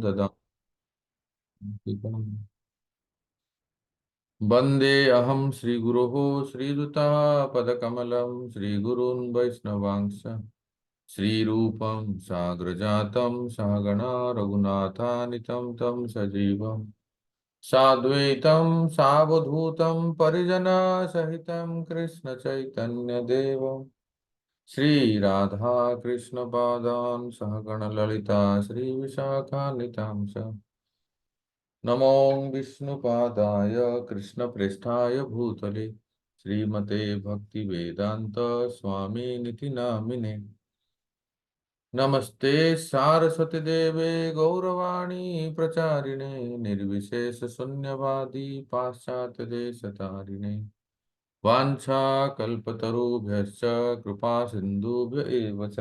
ददामि। वन्दे अहं श्रीगुरोः श्रीयुताः पदकमलं श्रीगुरून् वैष्णवांश्च श्रीरूपं साग्रजातं सहगणा रघुनाथान्वितं तं सजीवं साद्वैतं सावधूतं परिजनसहितं कृष्णचैतन्यदेवं श्रीराधा कृष्णपादान् सहगणललिता श्रीविशाखान्वितां च नमो विष्णुपादाय कृष्णप्रेष्ठाय भूतले श्रीमते भक्तिवेदांत स्वामी निति नामिने नमस्ते सारस्वती देवे गौरवाणी प्रचारिणे निर्विशेष शून्यवादी पाश्चात्य देशतारिणे वाञ्छाकल्पतरुभ्यश्च कृपा सिन्धुभ्य एव च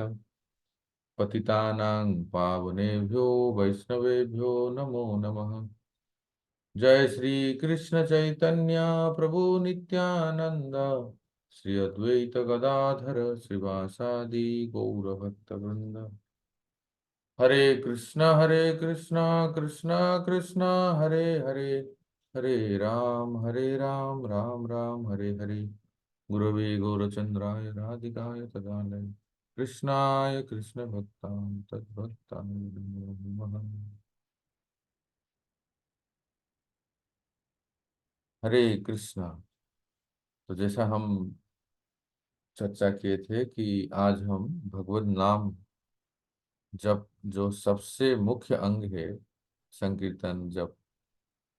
पतितानां पावनेभ्यो वैष्णवेभ्यो नमो नमः। जय श्री कृष्ण चैतन्य प्रभु नित्यानंद श्री अद्वैत गदाधर श्रीवासादि गौर भक्त वृंद। हरे कृष्णा कृष्णा कृष्णा हरे हरे, हरे राम राम राम हरे हरे। गुरवे गौरचंद्राय राधिकाय तदालय कृष्णाय कृष्ण भक्तां तद्भक्ताय नमो नमः। हरे कृष्णा। तो जैसा हम चर्चा किए थे कि आज हम भगवत नाम जप जो सबसे मुख्य अंग है, संकीर्तन जप,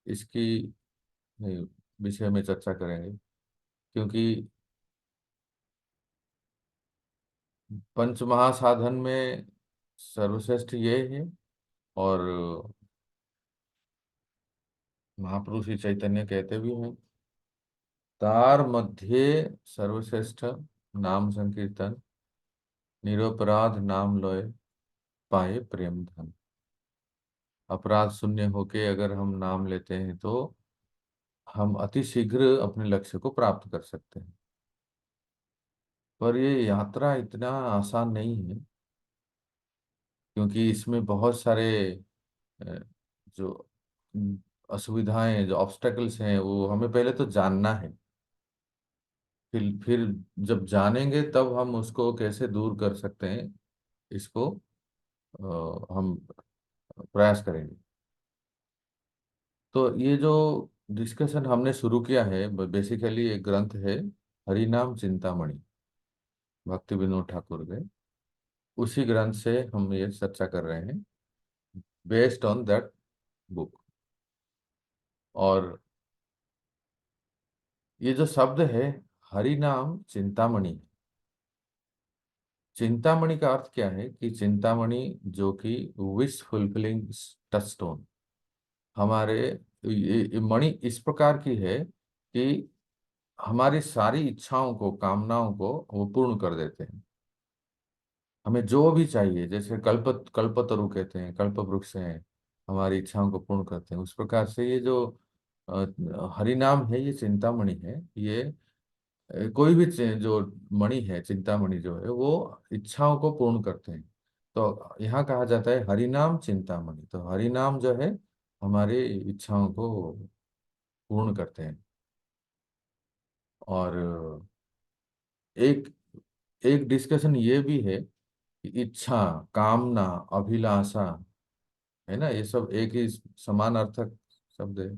इसकी विषय में चर्चा करेंगे। क्योंकि पंच महासाधन में सर्वश्रेष्ठ ये है, और महापुरुष श्री चैतन्य कहते भी हैं तार मध्य सर्वश्रेष्ठ नाम संकीर्तन, निरपराध नाम लोय पाए प्रेम धन। अपराध शून्य होके अगर हम नाम लेते हैं तो हम अति शीघ्र अपने लक्ष्य को प्राप्त कर सकते हैं। पर ये यात्रा इतना आसान नहीं है, क्योंकि इसमें बहुत सारे अ, जो असुविधाएं, जो ऑब्स्टेकल्स हैं, वो हमें पहले तो जानना है। फिर जब जानेंगे तब हम उसको कैसे दूर कर सकते हैं, इसको हम प्रयास करेंगे। तो ये जो डिस्कशन हमने शुरू किया है, बेसिकली एक ग्रंथ है हरि नाम चिंतामणि, भक्ति विनोद ठाकुर के। उसी ग्रंथ से हम ये चर्चा कर रहे हैं, बेस्ड ऑन दैट बुक। और ये जो शब्द है हरि नाम चिंतामणि, चिंतामणि का अर्थ क्या है कि चिंतामणि जो कि विश फुलफिलिंग टचस्टोन, हमारे ये मणि इस प्रकार की है कि हमारी सारी इच्छाओं को, कामनाओं को वो पूर्ण कर देते हैं। हमें जो भी चाहिए, जैसे कल्पतरु कहते हैं, कल्प वृक्ष हैं, हमारी इच्छाओं को पूर्ण करते हैं, उस प्रकार से ये जो हरि नाम है ये चिंतामणि है। ये कोई भी जो मणि है, चिंतामणि जो है, वो इच्छाओं को पूर्ण करते हैं। तो यहाँ कहा जाता है हरि नाम चिंतामणि। तो हरि नाम जो है हमारी इच्छाओं को पूर्ण करते हैं। और एक एक डिस्कशन ये भी है कि इच्छा, कामना, अभिलाषा, है ना, ये सब एक ही समान अर्थक शब्द है।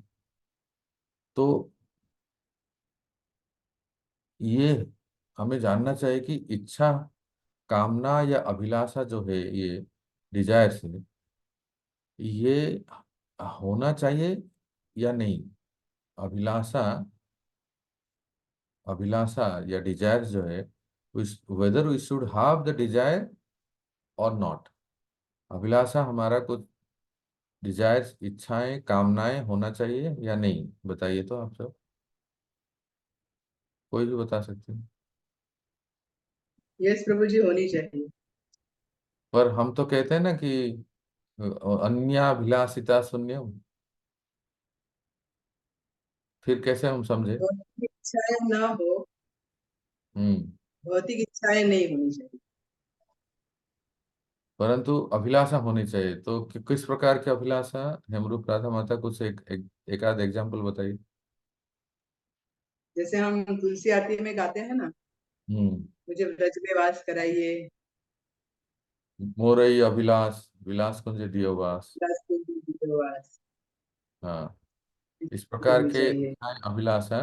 तो ये हमें जानना चाहिए कि इच्छा, कामना या अभिलाषा जो है, ये डिजायर्स है, ये होना चाहिए या नहीं। अभिलाषा अभिलाषा या डिजायर जो है, whether we should have the desire और नॉट। अभिलाषा हमारा कुछ डिजायर्स, इच्छाएं, कामनाएं होना चाहिए या नहीं, बताइए तो आप सब, कोई भी बता सकते हैं। यस प्रभु जी, होनी चाहिए। पर हम तो कहते हैं ना कि अन्याभिलाषिता शून्यम। फिर कैसे हम समझे? भौतिक इच्छाएं ना हो, हम्म। भौतिक इच्छाएं नहीं होनी चाहिए। परंतु अभिलाषा होनी चाहिए। तो किस प्रकार की अभिलाषा? हेमरूप राधा माता, कुछ एक आध एग्जाम्पल बताइए। जैसे हम तुलसी आरती में गाते हैं ना, हम्म। मुझे ब्रज में वास कराइए, मोरई अभिलाष, विलास कुंज दियो वास। दास को दीजिए वास। हाँ, इस ये प्रकार होनी के चाहिए। इच्छाएं, अभिलाषा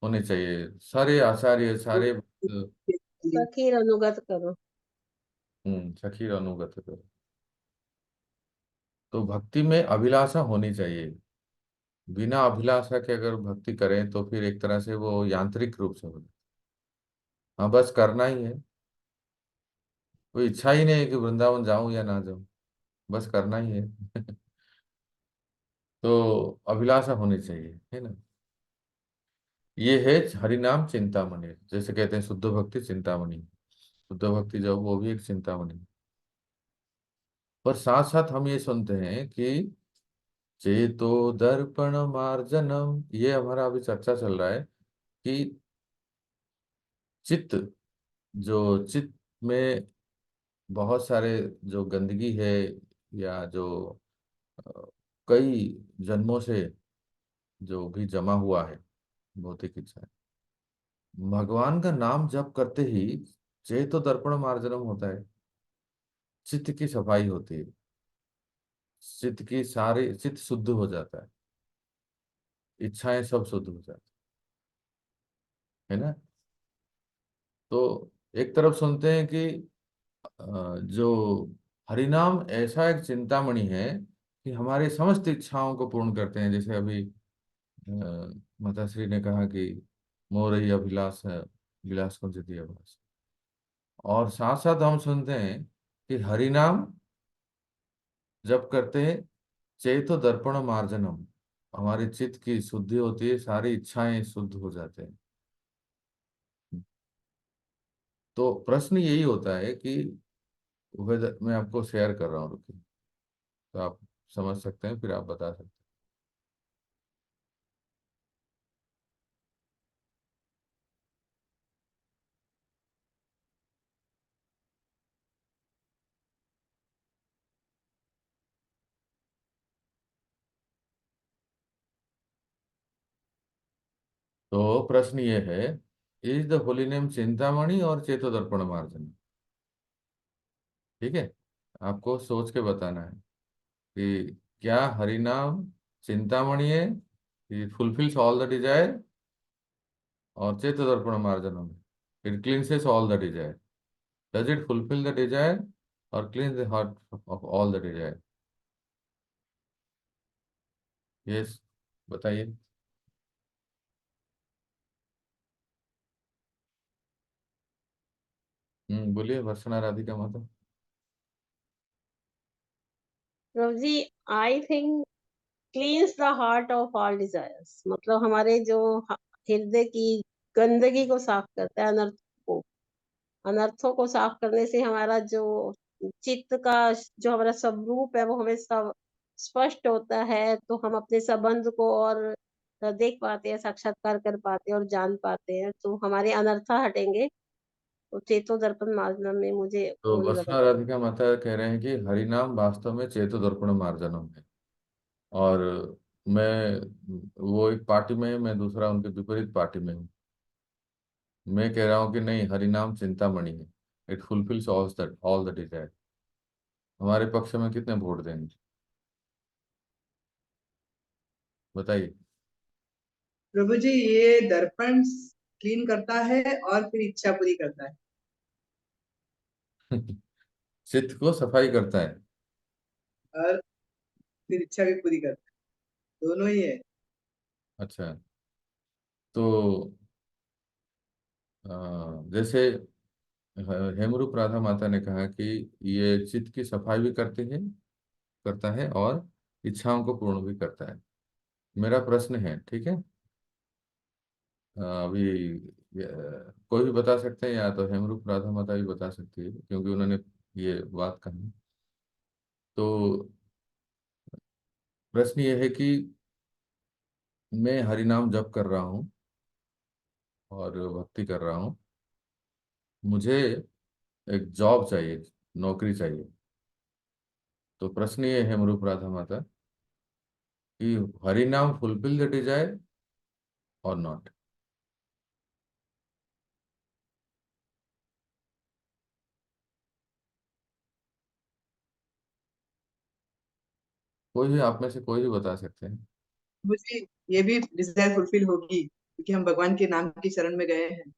होनी चाहिए। सारे आचार्य, सारे सखीर अनुगत करो। सखी अनुगत करो। तो भक्ति में अभिलाषा होनी चाहिए। बिना अभिलाषा के अगर भक्ति करें तो फिर एक तरह से वो यांत्रिक रूप से हो। हाँ, बस करना ही है। कोई इच्छा ही नहीं है कि वृंदावन जाऊं या ना जाऊं, बस करना ही है। तो अभिलाषा होनी चाहिए, है ना। ये है हरिनाम चिंतामणि, जैसे कहते हैं शुद्ध भक्ति चिंतामणि। शुद्ध भक्ति जो, वो भी एक चिंतामणि। पर साथ साथ हम ये सुनते हैं कि चेतो दर्पण मार्जनम, ये हमारा अभी चर्चा चल रहा है कि चित्त, जो चित्त में बहुत सारे जो गंदगी है, या जो अ, कई जन्मों से जो भी जमा हुआ है भौतिक इच्छा, भगवान का नाम जप करते ही चेतो दर्पण मार्जनम होता है। चित्त की सफाई होती है। चित्त की सारी, चित्त शुद्ध हो जाता है। इच्छाएं सब शुद्ध हो जाती है ना। तो एक तरफ सुनते हैं कि जो हरिनाम ऐसा एक चिंतामणि है कि हमारी समस्त इच्छाओं को पूर्ण करते हैं। जैसे अभी माता श्री ने कहा कि मोरही अभिलाष है, विलास को जति अभास। और साथ साथ हम सुनते हैं कि हरिनाम जब करते हैं चेतो दर्पण मार्जनम, हमारे चित्त की शुद्धि होती है, सारी इच्छाएं शुद्ध हो जाते हैं। तो प्रश्न यही होता है कि वेदर, मैं आपको शेयर कर रहा हूँ, रुकिए, तो आप समझ सकते हैं, फिर आप बता सकते हैं। तो प्रश्न ये है, is the holy name Chintamani और चेतो दर्पण मार्जन? ठीक है, आपको सोच के बताना है कि क्या हरिनाम चिंतामणि है, it fulfils all the desire, और चेतो दर्पण मार्जनम, it cleanses all the desire. Does it fulfil the desire और cleanse the heart of all the desire? Yes, बताइए। बोलिए वर्षना राधिका माता। प्रभु जी, I think cleanse the heart of all desires, मतलब हमारे जो हृदय की गंदगी को साफ करता है, को अनर्थों को साफ करने से हमारा जो चित्त का जो हमारा स्वरूप है वो हमें सब स्पष्ट होता है, तो हम अपने संबंध को और देख पाते हैं, साक्षात्कार कर पाते हैं और जान पाते हैं, तो हमारे अनर्था हटेंगे। तो चेतो दर्पण मार्जनम में मुझे तो वो नजर वर्षना आता है। राधिका माता कह रहे हैं कि हरिनाम वास्तव में चेतो दर्पण मार्जनम है। और मैं, वो एक पार्टी में है, मैं दूसरा उनके विपरीत पार्टी में हूँ। मैं कह रहा हूँ कि नहीं, हरिनाम चिंतामणि है, it fulfils all the Dzire. हमारे पक्ष में कितने वोट देंगे, बताइए। प्रभु जी, ये दर्पण क्लीन करता है और फिर इच्छा पूरी करता है। चित्त को सफाई करता है। और फिर इच्छा भी पूरी करता है, दोनों ही है। अच्छा, तो जैसे हेमरूप राधा माता ने कहा कि ये चित्त की सफाई भी करते हैं, करता है, और इच्छाओं को पूर्ण भी करता है। मेरा प्रश्न है, ठीक है, अभी कोई भी बता सकते हैं, या तो हेमरूप राधा माता भी बता सकती है क्योंकि उन्होंने ये बात कही। तो प्रश्न ये है कि मैं हरिनाम जप कर रहा हूँ और भक्ति कर रहा हूँ, मुझे एक जॉब चाहिए, नौकरी चाहिए, तो प्रश्न ये है मरूप राधा माता कि हरि नाम फुलफिल द डिजायर और नॉट। कोई भी, आप में से कोई भी बता सकते हैं। मुझे ये भी डिजायर फुलफिल होगी क्योंकि हम भगवान के नाम की शरण में गए हैं।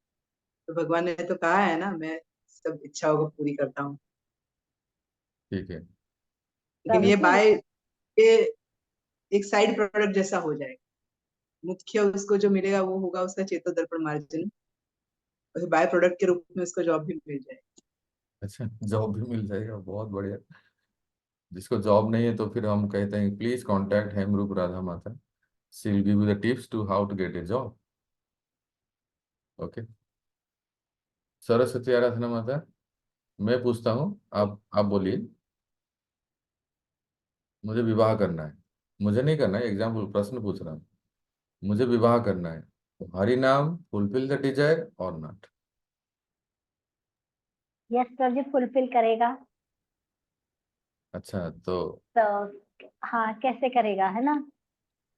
तो भगवान ने तो कहा है ना, मैं सब इच्छाओं को पूरी करता हूँ। ठीक है। लेकिन प्रभु ये जी, बाय ये एक साइड प्रोडक्ट जैसा हो जाएगा। मुख्य उसको जो मिलेगा वो होगा उसका चेतो दर्पण मार्जिन, और बाय प्रोडक्ट के रूप में उसको जॉब भी मिल जाएगी। अच्छा, जॉब भी मिल जाएगा, बहुत बढ़िया। जिसको जॉब नहीं है तो फिर हम कहते हैं प्लीज कांटेक्ट हेमरूप राधा माता, she will give you the tips to how to get a job. Okay. Saraswati Aradhana माता, मैं पूछता हूँ, आप बोलिए। मुझे विवाह करना है। मुझे नहीं करना है, एग्जाम्पल प्रश्न पूछ रहा हूँ। मुझे विवाह करना है, तो हरि नाम फुलफिल द डिजायर और not. Yes Prabhu ji, fulfil करेगा। अच्छा, तो तो हाँ, कैसे करेगा, है ना।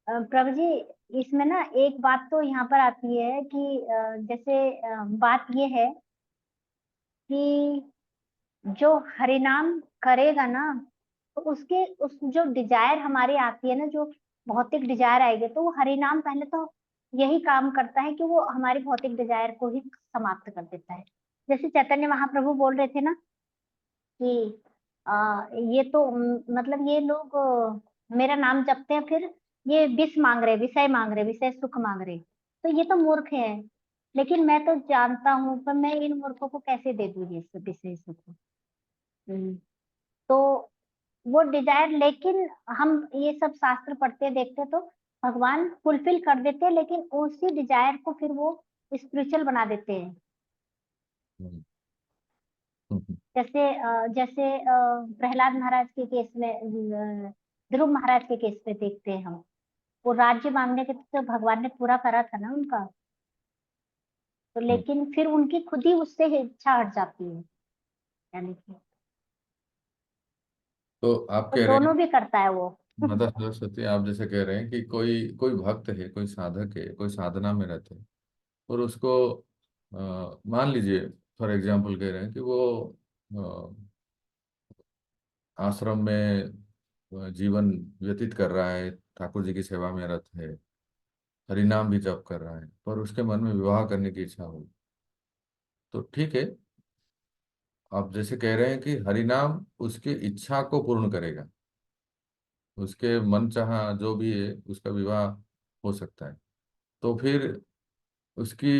प्रभु जी, इसमें ना एक बात तो यहाँ पर आती है कि जैसे बात ये है कि जो हरिनाम करेगा ना, तो उसके उस जो डिजायर हमारी आती है ना, जो भौतिक डिजायर आएगी, तो वो हरिनाम पहले तो यही काम करता है कि वो हमारी भौतिक डिजायर को ही समाप्त कर देता है। जैसे चैतन्य महाप्रभु बोल रहे थे ना कि ये तो मतलब ये लोग मेरा नाम जपते हैं, फिर ये विष मांग रहे, विषय मांग रहे, विषय सुख मांग रहे, तो ये तो मूर्ख है। लेकिन मैं तो जानता हूँ, पर मैं इन मूर्खों को कैसे दे दूँ ये सब विषय सुख। हम्म, तो वो डिजायर, लेकिन हम ये सब शास्त्र पढ़ते देखते तो भगवान फुलफिल कर देते हैं, लेकिन उसी डिजायर को फिर वो स्पिरिचुअल बना देते हैं। हम्म, हम्म, जैसे प्रहलाद महाराज के केस में, ध्रुव महाराज के केस में देखते हैं हम, वो राज्य मांगने के तो भगवान ने पूरा करा था ना उनका, तो हम्म। लेकिन फिर उनकी खुद ही उससे इच्छा हट जाती है, यानी कि तो आप तो कह रहे हैं, दोनों भी करता है वो। माता सरस्वती आप जैसे कह रहे हैं कि कोई कोई भक्त है, कोई साधक है, कोई साधना में रहते हैं, और उसको मान लीजिए फॉर एग्जाम्पल कह रहे हैं कि वो आश्रम में जीवन व्यतीत कर रहा है, ठाकुर जी की सेवा में रत है, हरिनाम भी जप कर रहा है, पर उसके मन में विवाह करने की इच्छा हो, तो ठीक है। आप जैसे कह रहे हैं कि हरिनाम उसकी इच्छा को पूर्ण करेगा, उसके मन चाहा जो भी है उसका विवाह हो सकता है, तो फिर उसकी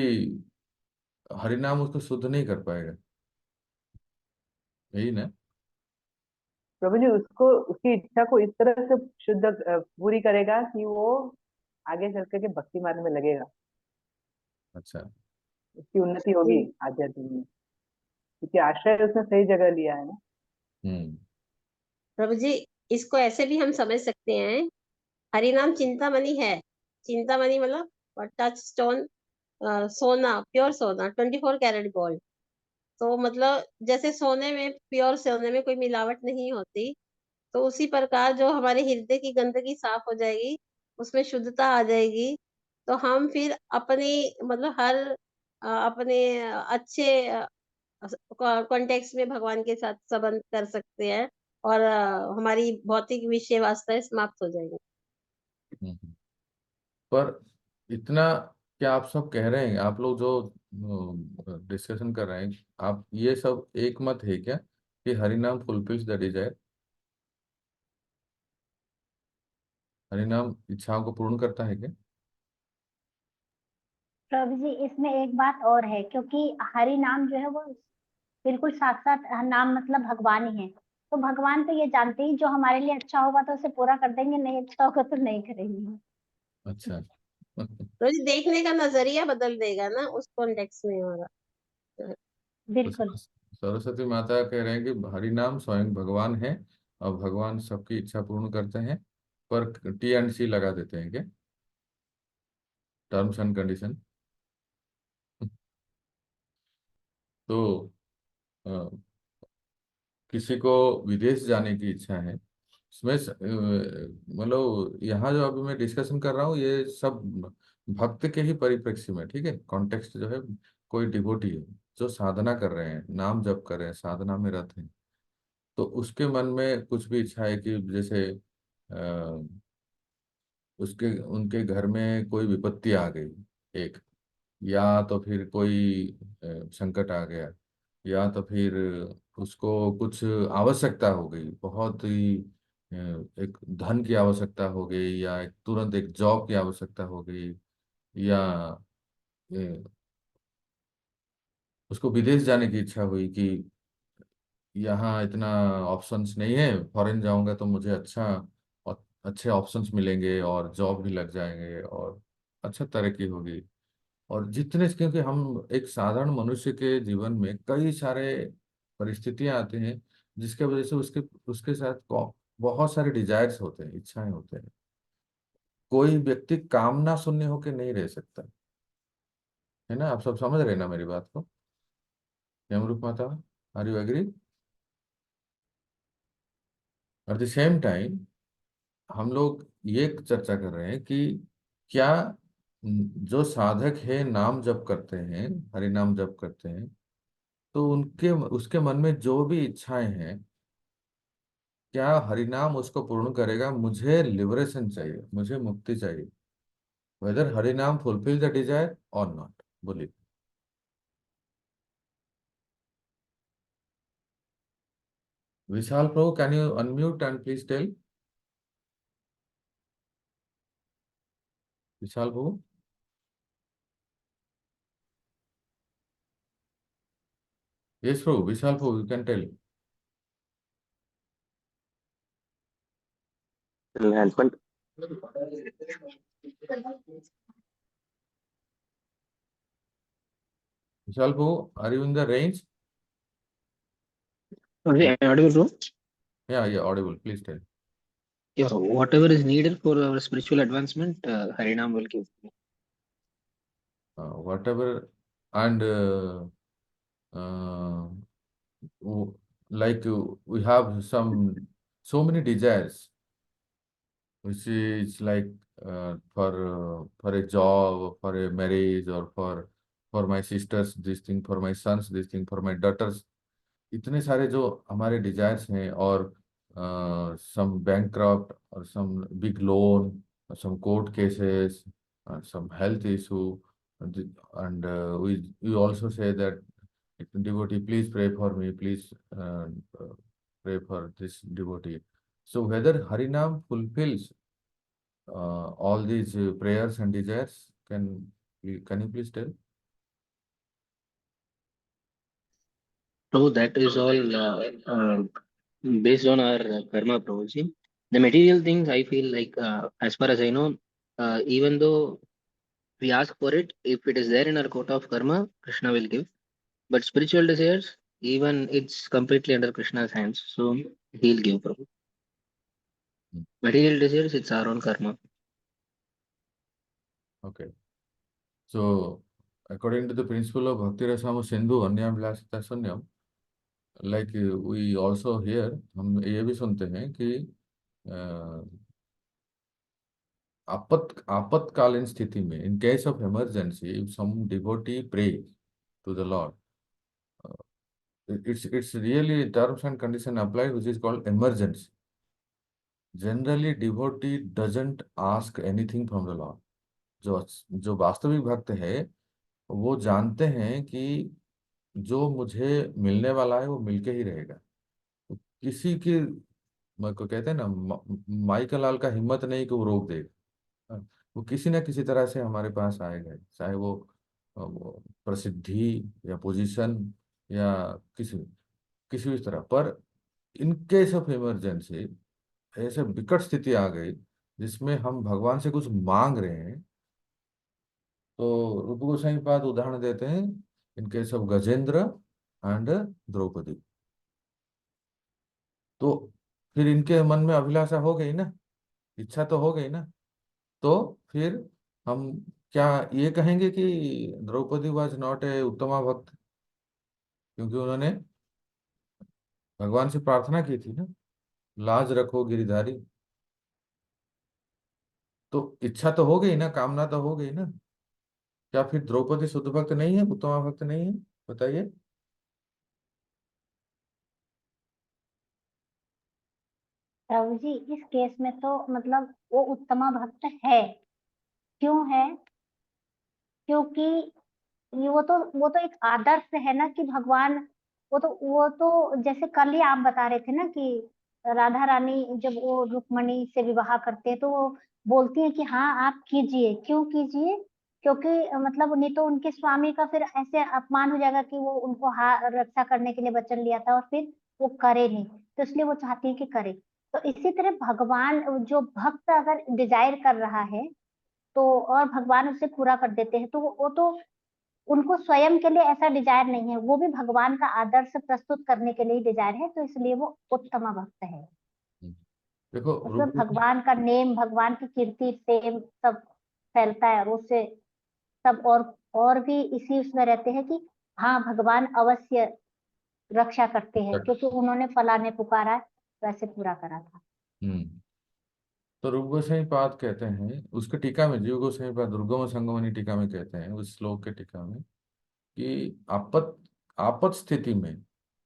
हरिनाम उसको शुद्ध नहीं कर पाएगा, यही ना। प्रभु जी उसको उसकी इच्छा को इस तरह से शुद्ध पूरी करेगा कि वो आगे चल करके भक्ति मार्ग में लगेगा, अच्छा। उसकी उन्नति होगी आध्यात्म में, क्योंकि आश्रय उसने सही जगह लिया है ना। हम्म। प्रभु जी, इसको ऐसे भी हम समझ सकते हैं, हरिनाम चिंतामणि है। चिंतामणि मतलब टच स्टोन, सोना, प्योर सोना, 24 कैरेट गोल्ड। तो मतलब जैसे सोने में, प्योर सोने में कोई मिलावट नहीं होती, तो उसी प्रकार जो हमारे हृदय की गंदगी साफ हो जाएगी, उसमें शुद्धता आ जाएगी, तो हम फिर अपनी मतलब हर अपने अच्छे कॉन्टेक्स्ट में भगवान के साथ संबंध कर सकते हैं, और हमारी भौतिक विषय वास्ते समाप्त हो जाएंगे। हम्म। पर इतना क्या आप सब कह रहे हैं, आप लोग जो डिस्कशन कर रहे हैं, आप ये सब एक मत है क्या कि हरिनाम फुलफिल्स द डिजायर, हरिनाम इच्छाओं को पूर्ण करता है क्या? प्रभु जी, इसमें एक बात और है, क्योंकि हरि नाम जो है वो बिल्कुल साक्षात नाम, मतलब भगवान ही है। तो भगवान तो ये जानते ही, जो हमारे लिए अच्छा होगा तो उसे पूरा कर देंगे, नहीं अच्छा होगा तो नहीं करेंगे। अच्छा। तो ये देखने का नजरिया बदल देगा ना उस कॉन्टेक्स्ट में हमारा। तो बिल्कुल। सरस्वती माता कह रहे हैं कि हरिनाम स्वयं भगवान है, और भगवान सबकी इच्छा पूर्ण करते हैं, पर टी एंड सी लगा देते हैं क्या, टर्म्स एंड कंडीशन। तो अ, किसी को विदेश जाने की इच्छा है, इसमें मतलब यहाँ जो अभी मैं डिस्कशन कर रहा हूँ ये सब भक्त के ही परिप्रेक्ष्य में, ठीक है। कॉन्टेक्स्ट जो है, कोई डिवोटी है जो साधना कर रहे हैं, नाम जप कर रहे हैं, साधना में रत हैं, तो उसके मन में कुछ भी इच्छा है कि जैसे उसके उनके घर में कोई विपत्ति आ गई एक, या तो फिर कोई संकट आ गया, या तो फिर उसको कुछ आवश्यकता हो गई, बहुत ही एक धन की आवश्यकता हो गई, या एक तुरंत एक जॉब की आवश्यकता हो गई, या अ, उसको विदेश जाने की इच्छा हुई कि यहाँ इतना ऑप्शंस नहीं है, फॉरेन जाऊंगा तो मुझे अच्छे ऑप्शंस मिलेंगे और जॉब भी लग जाएंगे और अच्छा तरक्की होगी। और जितने, क्योंकि हम एक साधारण मनुष्य के जीवन में कई सारे परिस्थितियां आती हैं जिसके वजह से उसके उसके साथ बहुत सारे डिजायर्स होते हैं, इच्छाएं होते हैं। कोई व्यक्ति कामना शून्य होकर नहीं रह सकता, है ना। आप सब समझ रहे हैं ना मेरी बात को? यमरूप माता, are you agree? At the same time हम लोग ये चर्चा कर रहे हैं कि क्या जो साधक है, नाम जप करते हैं, हरि नाम जप करते हैं, तो उनके उसके मन में जो भी इच्छाएं हैं, क्या हरिनाम उसको पूर्ण करेगा? मुझे लिबरेशन चाहिए, मुझे मुक्ति चाहिए, whether Harinaam fulfil the desire और नॉट। बोलिए। Vishal Prabhu, can you unmute and please tell? Vishal Prabhu. Yes Prabhu, Vishal Prabhu, you can tell. enhancement. Vishal Prabhu, are you in the range? Okay, am I audible, bro? Yeah audible, please tell. Yeah, whatever is needed for our spiritual advancement, Harinam will give. Whatever, and uh, like we have so many desires, which is like for a job, for a marriage, or for my sisters this thing, for my sons this thing, for my daughters, इतने सारे जो हमारे desires हैं, और some bankrupt और some big loan, some court cases, some health issue, and we also say that devotee, please pray for me, please pray for this devotee. So whether Harinam fulfills all these prayers and desires, can you please tell? So that is all based on our karma, Prabhuji. The material things, I feel like, as far as I know, even though we ask for it, if it is there in our quota of karma, Krishna will give. But spiritual desires, even it's completely under Krishna's hands, so he'll give, Prabhu. Material desires, it's our own karma. Okay. So according to the principle of Bhakti Rasamu Sindhu Anyam Vilasita Sunyam, like we also hear, हम ये भी सुनते हैं कि आपातकालीन स्थिति में, in case of emergency, if some devotee pray to the Lord, it's really terms and condition applied, which is called emergency. Generally devotee doesn't ask anything from the Lord. जो वास्तविक भक्त है वो जानते हैं कि जो मुझे मिलने वाला है वो मिलके ही रहेगा। किसी की, मैं को कहते हैं ना, माई का लाल का हिम्मत नहीं कि वो रोक देगा। वो किसी ना किसी तरह से हमारे पास आएगा, चाहे वो प्रसिद्धि या पोजीशन या किसी किसी भी तरह पर। इन केस ऑफ इमरजेंसी, ऐसे विकट स्थिति आ गई जिसमें हम भगवान से कुछ मांग रहे हैं, तो रूप गोस्वामी पाद उदाहरण देते हैं in case of Gajendra and Draupadi. तो फिर इनके मन में अभिलाषा हो गई ना, इच्छा तो हो गई ना, तो फिर हम क्या ये कहेंगे कि द्रौपदी वाज नॉट ए उत्तमा भक्त, क्योंकि उन्होंने भगवान से प्रार्थना की थी ना। लाज रखो गिरधारी। तो इच्छा तो हो गई ना, कामना तो हो गई ना। क्या फिर द्रौपदी शुद्ध भक्त नहीं है, उत्तमा भक्त नहीं है? बताइए। प्रभु जी इस केस में तो मतलब वो उत्तमा भक्त है। क्यों है? क्योंकि वो तो एक आदर्श है ना कि भगवान, वो तो जैसे कल ही आप बता रहे थे ना कि राधा रानी जब वो रुक्मणी से विवाह करते हैं तो वो बोलती है कि हाँ आप कीजिए। क्यों कीजिए? क्योंकि मतलब नहीं तो उनके स्वामी का फिर ऐसे अपमान हो जाएगा कि वो उनको रक्षा करने के लिए वचन लिया था और फिर वो करे नहीं, तो इसलिए वो चाहती है कि करे। तो इसी तरह भगवान, जो भक्त अगर डिजायर कर रहा है तो और भगवान उसे पूरा कर देते हैं, तो वो तो उनको स्वयं के लिए ऐसा डिजायर नहीं है, वो भी भगवान का आदर्श प्रस्तुत करने के लिए डिजायर है, तो इसलिए वो उत्तम भक्त है। देखो मतलब रूप भगवान का नेम, भगवान की कीर्ति फेम सब फैलता है और उससे सब और भी इसी उसमें रहते हैं कि हाँ भगवान अवश्य रक्षा करते हैं क्योंकि उन्होंने फलाने पुकारा वैसे पूरा करा था। हम्म। तो रूप गोसाई पाद कहते हैं उसके टीका में, जीव गोसाई पाद दुर्गम संगमनी टीका में कहते हैं, उस श्लोक के टीका में, कि आपत स्थिति में,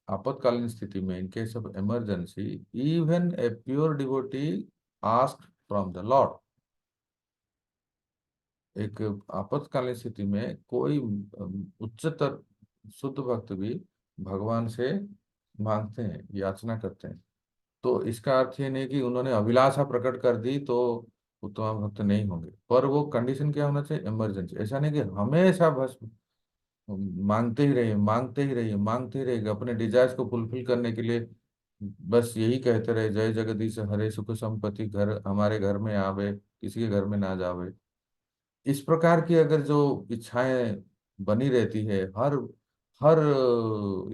आपातकालीन स्थिति में, in case of emergency, even a pure devotee ask from the Lord. एक आपातकालीन स्थिति में कोई उच्चतर शुद्ध भक्त भी भगवान से मांगते हैं, याचना करते हैं। तो इसका अर्थ ये नहीं कि उन्होंने अभिलाषा प्रकट कर दी तो उत्तम भक्त नहीं होंगे, पर वो कंडीशन क्या होना चाहिए? इमरजेंसी। ऐसा नहीं कि हमेशा बस मांगते ही रहिए, मांगते ही रहिए, मांगते ही रहिए, अपने डिजायर्स को फुलफिल करने के लिए बस यही कहते रहे, जय जगदीश हरे सुख संपत्ति घर हमारे घर में आवे, किसी के घर में ना जावे। इस प्रकार की अगर जो इच्छाएं बनी रहती है, हर हर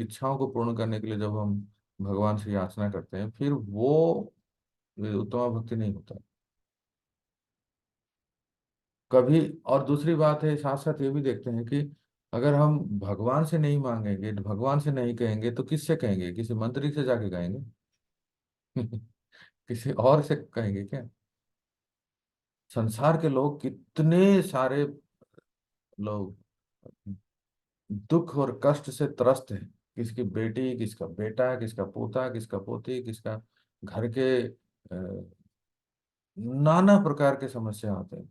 इच्छाओं को पूर्ण करने के लिए जब हम भगवान से याचना करते हैं, फिर वो उत्तम भक्ति नहीं होता कभी। और दूसरी बात है, साथ साथ ये भी देखते हैं कि अगर हम भगवान से नहीं मांगेंगे, भगवान से नहीं कहेंगे, तो किससे कहेंगे? किसी मंत्री से जाके कहेंगे? किसी और से कहेंगे क्या? संसार के लोग कितने सारे लोग दुख और कष्ट से त्रस्त है, किसकी बेटी, किसका बेटा, किसका पोता, किसका पोती, किसका घर के नाना प्रकार के समस्या आते हैं।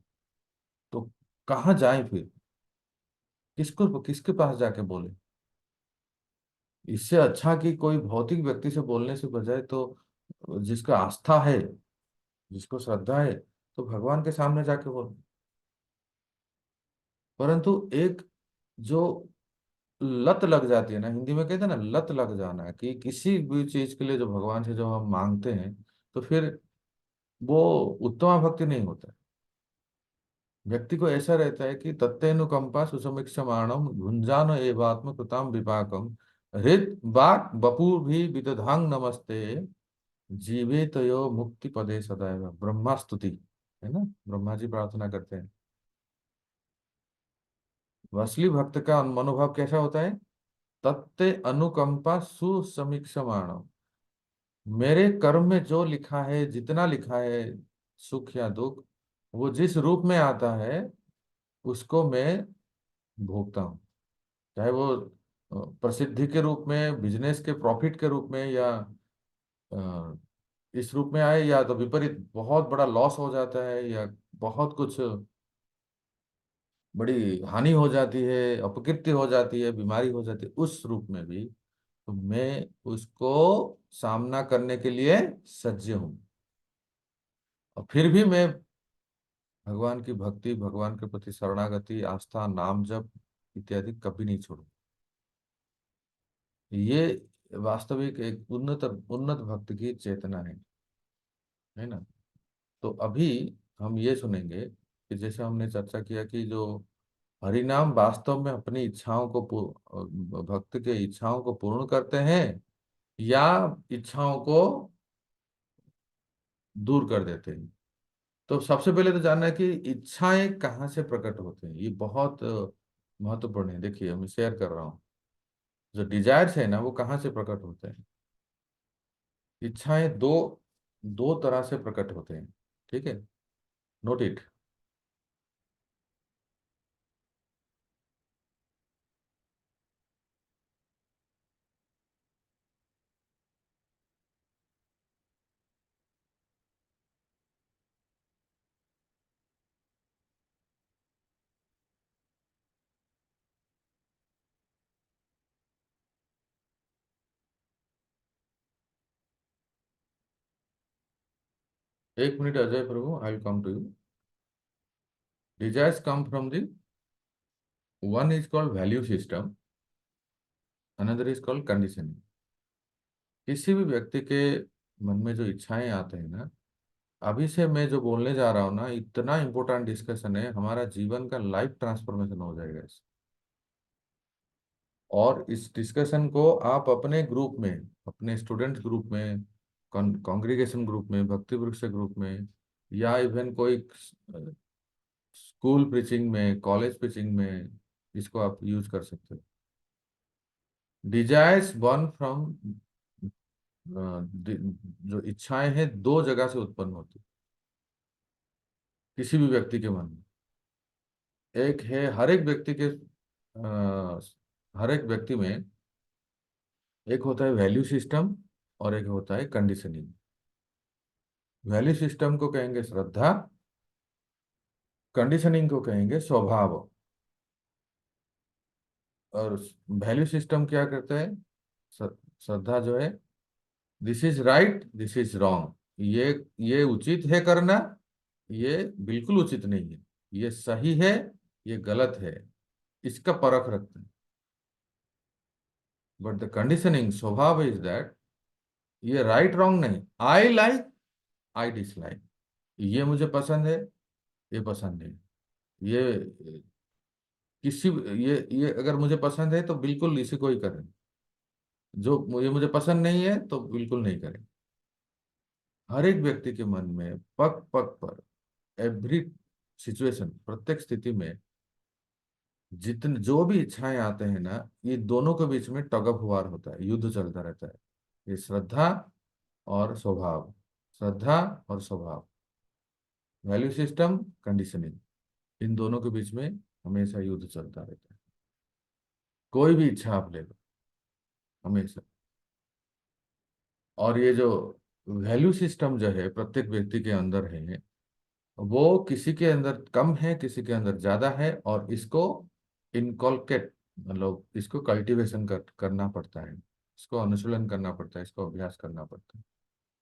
तो कहाँ जाए फिर? किसको, किसके पास जाके बोले? इससे अच्छा कि कोई भौतिक व्यक्ति से बोलने से बजाय तो जिसका आस्था है, जिसको श्रद्धा है, तो भगवान के सामने जाके बोलो। परंतु एक जो लत लग जाती है ना, हिंदी में कहते हैं ना लत लग जाना, कि किसी भी चीज के लिए जो भगवान से जब हम मांगते हैं, तो फिर वो उत्तम भक्ति नहीं होता है। व्यक्ति को ऐसा रहता है कि तत्तेनुकंपा सुसमीक्षमाणम भुंजान एवात्म कृताम विपाकम हृद वाक बपू भी विदधांग नमस्ते जीवे तयो मुक्ति पदे सदैव ब्रह्मा स्तुति। है ना, ब्रह्मा जी प्रार्थना करते हैं। असली भक्त का मनोभाव कैसा होता है? तत्ते अनुकंपा सुसमीक्षमाणम, मेरे कर्म में जो लिखा है, जितना लिखा है, सुख या दुख, वो जिस रूप में आता है उसको मैं भोगता हूँ। चाहे वो प्रसिद्धि के रूप में, बिजनेस के प्रॉफिट के रूप में, या अ, इस रूप में आए, या तो विपरीत बहुत बड़ा लॉस हो जाता है, या बहुत कुछ बड़ी हानि हो जाती है, अपकीर्ति हो जाती है, बीमारी हो जाती है, उस रूप में भी तो मैं उसको सामना करने के लिए सज्ज हूँ। और फिर भी मैं भगवान की भक्ति, भगवान के प्रति शरणागति, आस्था, नाम जप इत्यादि कभी नहीं छोड़ू। ये वास्तविक एक उन्नत उन्नत भक्त की चेतना है ना। तो अभी हम ये सुनेंगे कि जैसे हमने चर्चा किया कि जो हरिनाम वास्तव में अपनी इच्छाओं को भक्त के इच्छाओं को पूर्ण करते हैं, या इच्छाओं को दूर कर देते हैं। तो सबसे पहले तो जानना है कि इच्छाएं कहाँ से प्रकट होते हैं। ये बहुत महत्वपूर्ण है। देखिए मैं शेयर कर रहा हूँ, जो डिजायर्स है ना, वो कहाँ से प्रकट होते हैं। इच्छाएं दो दो तरह से प्रकट होते हैं, ठीक है, नोट इट। एक minute Ajay Prabhu, I will come to you. Desires come from the, one is called value system, another is called conditioning। किसी भी व्यक्ति के मन में जो इच्छाएं आते हैं ना, अभी से मैं जो बोलने जा रहा हूँ ना, इतना इंपॉर्टेंट डिस्कशन है, हमारा जीवन का लाइफ ट्रांसफॉर्मेशन हो जाएगा इससे। और इस डिस्कशन को आप अपने ग्रुप में, अपने स्टूडेंट ग्रुप में, कॉन्ग्रीगेशन ग्रुप में, भक्ति वृक्ष ग्रुप में, या इवन कोई स्कूल प्रीचिंग में, कॉलेज प्रीचिंग में, इसको आप यूज कर सकते हो। डिजायर्स बर्न फ्रॉम, जो इच्छाएं हैं दो जगह से उत्पन्न होती किसी भी व्यक्ति के मन में। एक है हर एक व्यक्ति के, हर एक व्यक्ति में एक होता है वैल्यू सिस्टम और एक होता है कंडीशनिंग। वैल्यू सिस्टम को कहेंगे श्रद्धा, कंडीशनिंग को कहेंगे स्वभाव। और वैल्यू सिस्टम क्या करता है? श्रद्धा जो है, this is right, this is wrong, ये उचित है करना, ये बिल्कुल उचित नहीं है, ये सही है, ये गलत है, इसका परख रखते हैं। बट द कंडीशनिंग स्वभाव इज दैट ये राइट रॉन्ग नहीं, आई लाइक, आई डिसलाइक, ये मुझे पसंद है, ये पसंद नहीं, ये किसी, ये अगर मुझे पसंद है तो बिल्कुल इसी को ही करें, जो ये मुझे पसंद नहीं है तो बिल्कुल नहीं करें। हर एक व्यक्ति के मन में पग पग पर, एवरी सिचुएशन, प्रत्येक स्थिति में जितने जो भी इच्छाएं आते हैं ना, ये दोनों के बीच में टग ऑफ वार होता है, युद्ध चलता रहता है। ये श्रद्धा और स्वभाव, श्रद्धा और स्वभाव, वैल्यू सिस्टम, कंडीशनिंग, इन दोनों के बीच में हमेशा युद्ध चलता रहता है। कोई भी इच्छा आप ले लो, हमेशा। और ये जो वैल्यू सिस्टम जो है प्रत्येक व्यक्ति के अंदर है, वो किसी के अंदर कम है, किसी के अंदर ज्यादा है, और इसको इनकॉलकेट, मतलब इसको कल्टीवेशन करना पड़ता है, इसको अनुशीलन करना पड़ता है, इसको अभ्यास करना पड़ता है।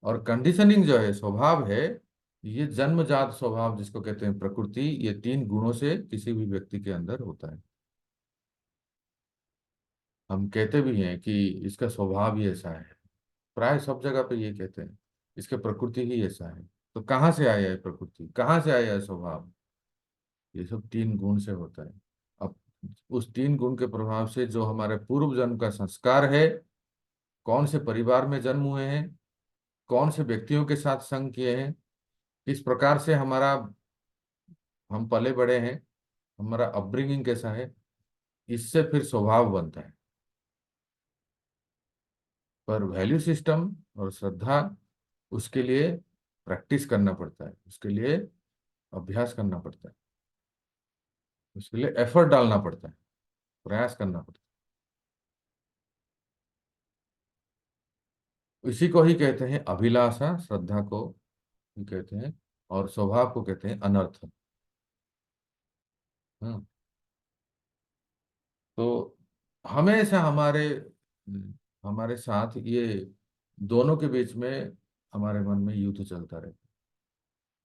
और कंडीशनिंग जो है, स्वभाव है, ये जन्मजात स्वभाव जिसको कहते हैं प्रकृति, ये तीन गुणों से किसी भी व्यक्ति के अंदर होता है। हम कहते भी हैं कि इसका स्वभाव ही ऐसा है, प्राय सब जगह पे ये कहते हैं, इसके प्रकृति ही ऐसा है। तो कहाँ से आया है प्रकृति, कहाँ से आया है स्वभाव? ये सब तीन गुण से होता है। अब उस तीन गुण के प्रभाव से जो हमारे पूर्व जन्म का संस्कार है, कौन से परिवार में जन्म हुए हैं, कौन से व्यक्तियों के साथ संग किए हैं, किस प्रकार से हमारा, हम पले बड़े हैं, हमारा अपब्रिंगिंग कैसा है, इससे फिर स्वभाव बनता है। पर वैल्यू सिस्टम और श्रद्धा, उसके लिए प्रैक्टिस करना पड़ता है, उसके लिए अभ्यास करना पड़ता है, उसके लिए एफर्ट डालना पड़ता है, प्रयास करना पड़ता है। इसी को ही कहते हैं अभिलाषा, श्रद्धा को ही कहते हैं, और स्वभाव को कहते हैं अनर्थ। हाँ। तो हमेशा हमारे साथ ये दोनों के बीच में हमारे मन में युद्ध चलता रहता है,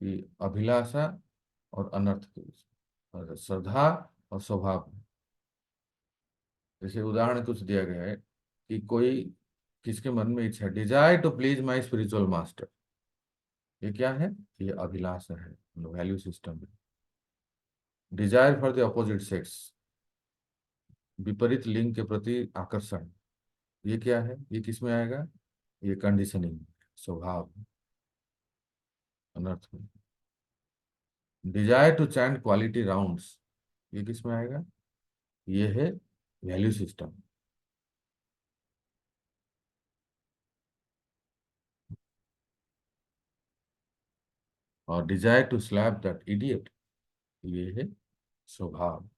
कि अभिलाषा और अनर्थ के बीच में, और श्रद्धा और स्वभाव में। जैसे उदाहरण कुछ दिया गया है कि कोई, किसके मन में इच्छा, desire to please my spiritual master, ये क्या है? ये अभिलाषा है, वैल्यू सिस्टम है। Desire for the opposite sex, विपरीत लिंग के प्रति आकर्षण, ये क्या है? ये किस में आएगा? ये कंडीशनिंग, स्वभाव, अनर्थ में। Desire to chant quality rounds, ये किस में आएगा? ये है वैल्यू सिस्टम। और desire to slap that idiot, ये है स्वभाव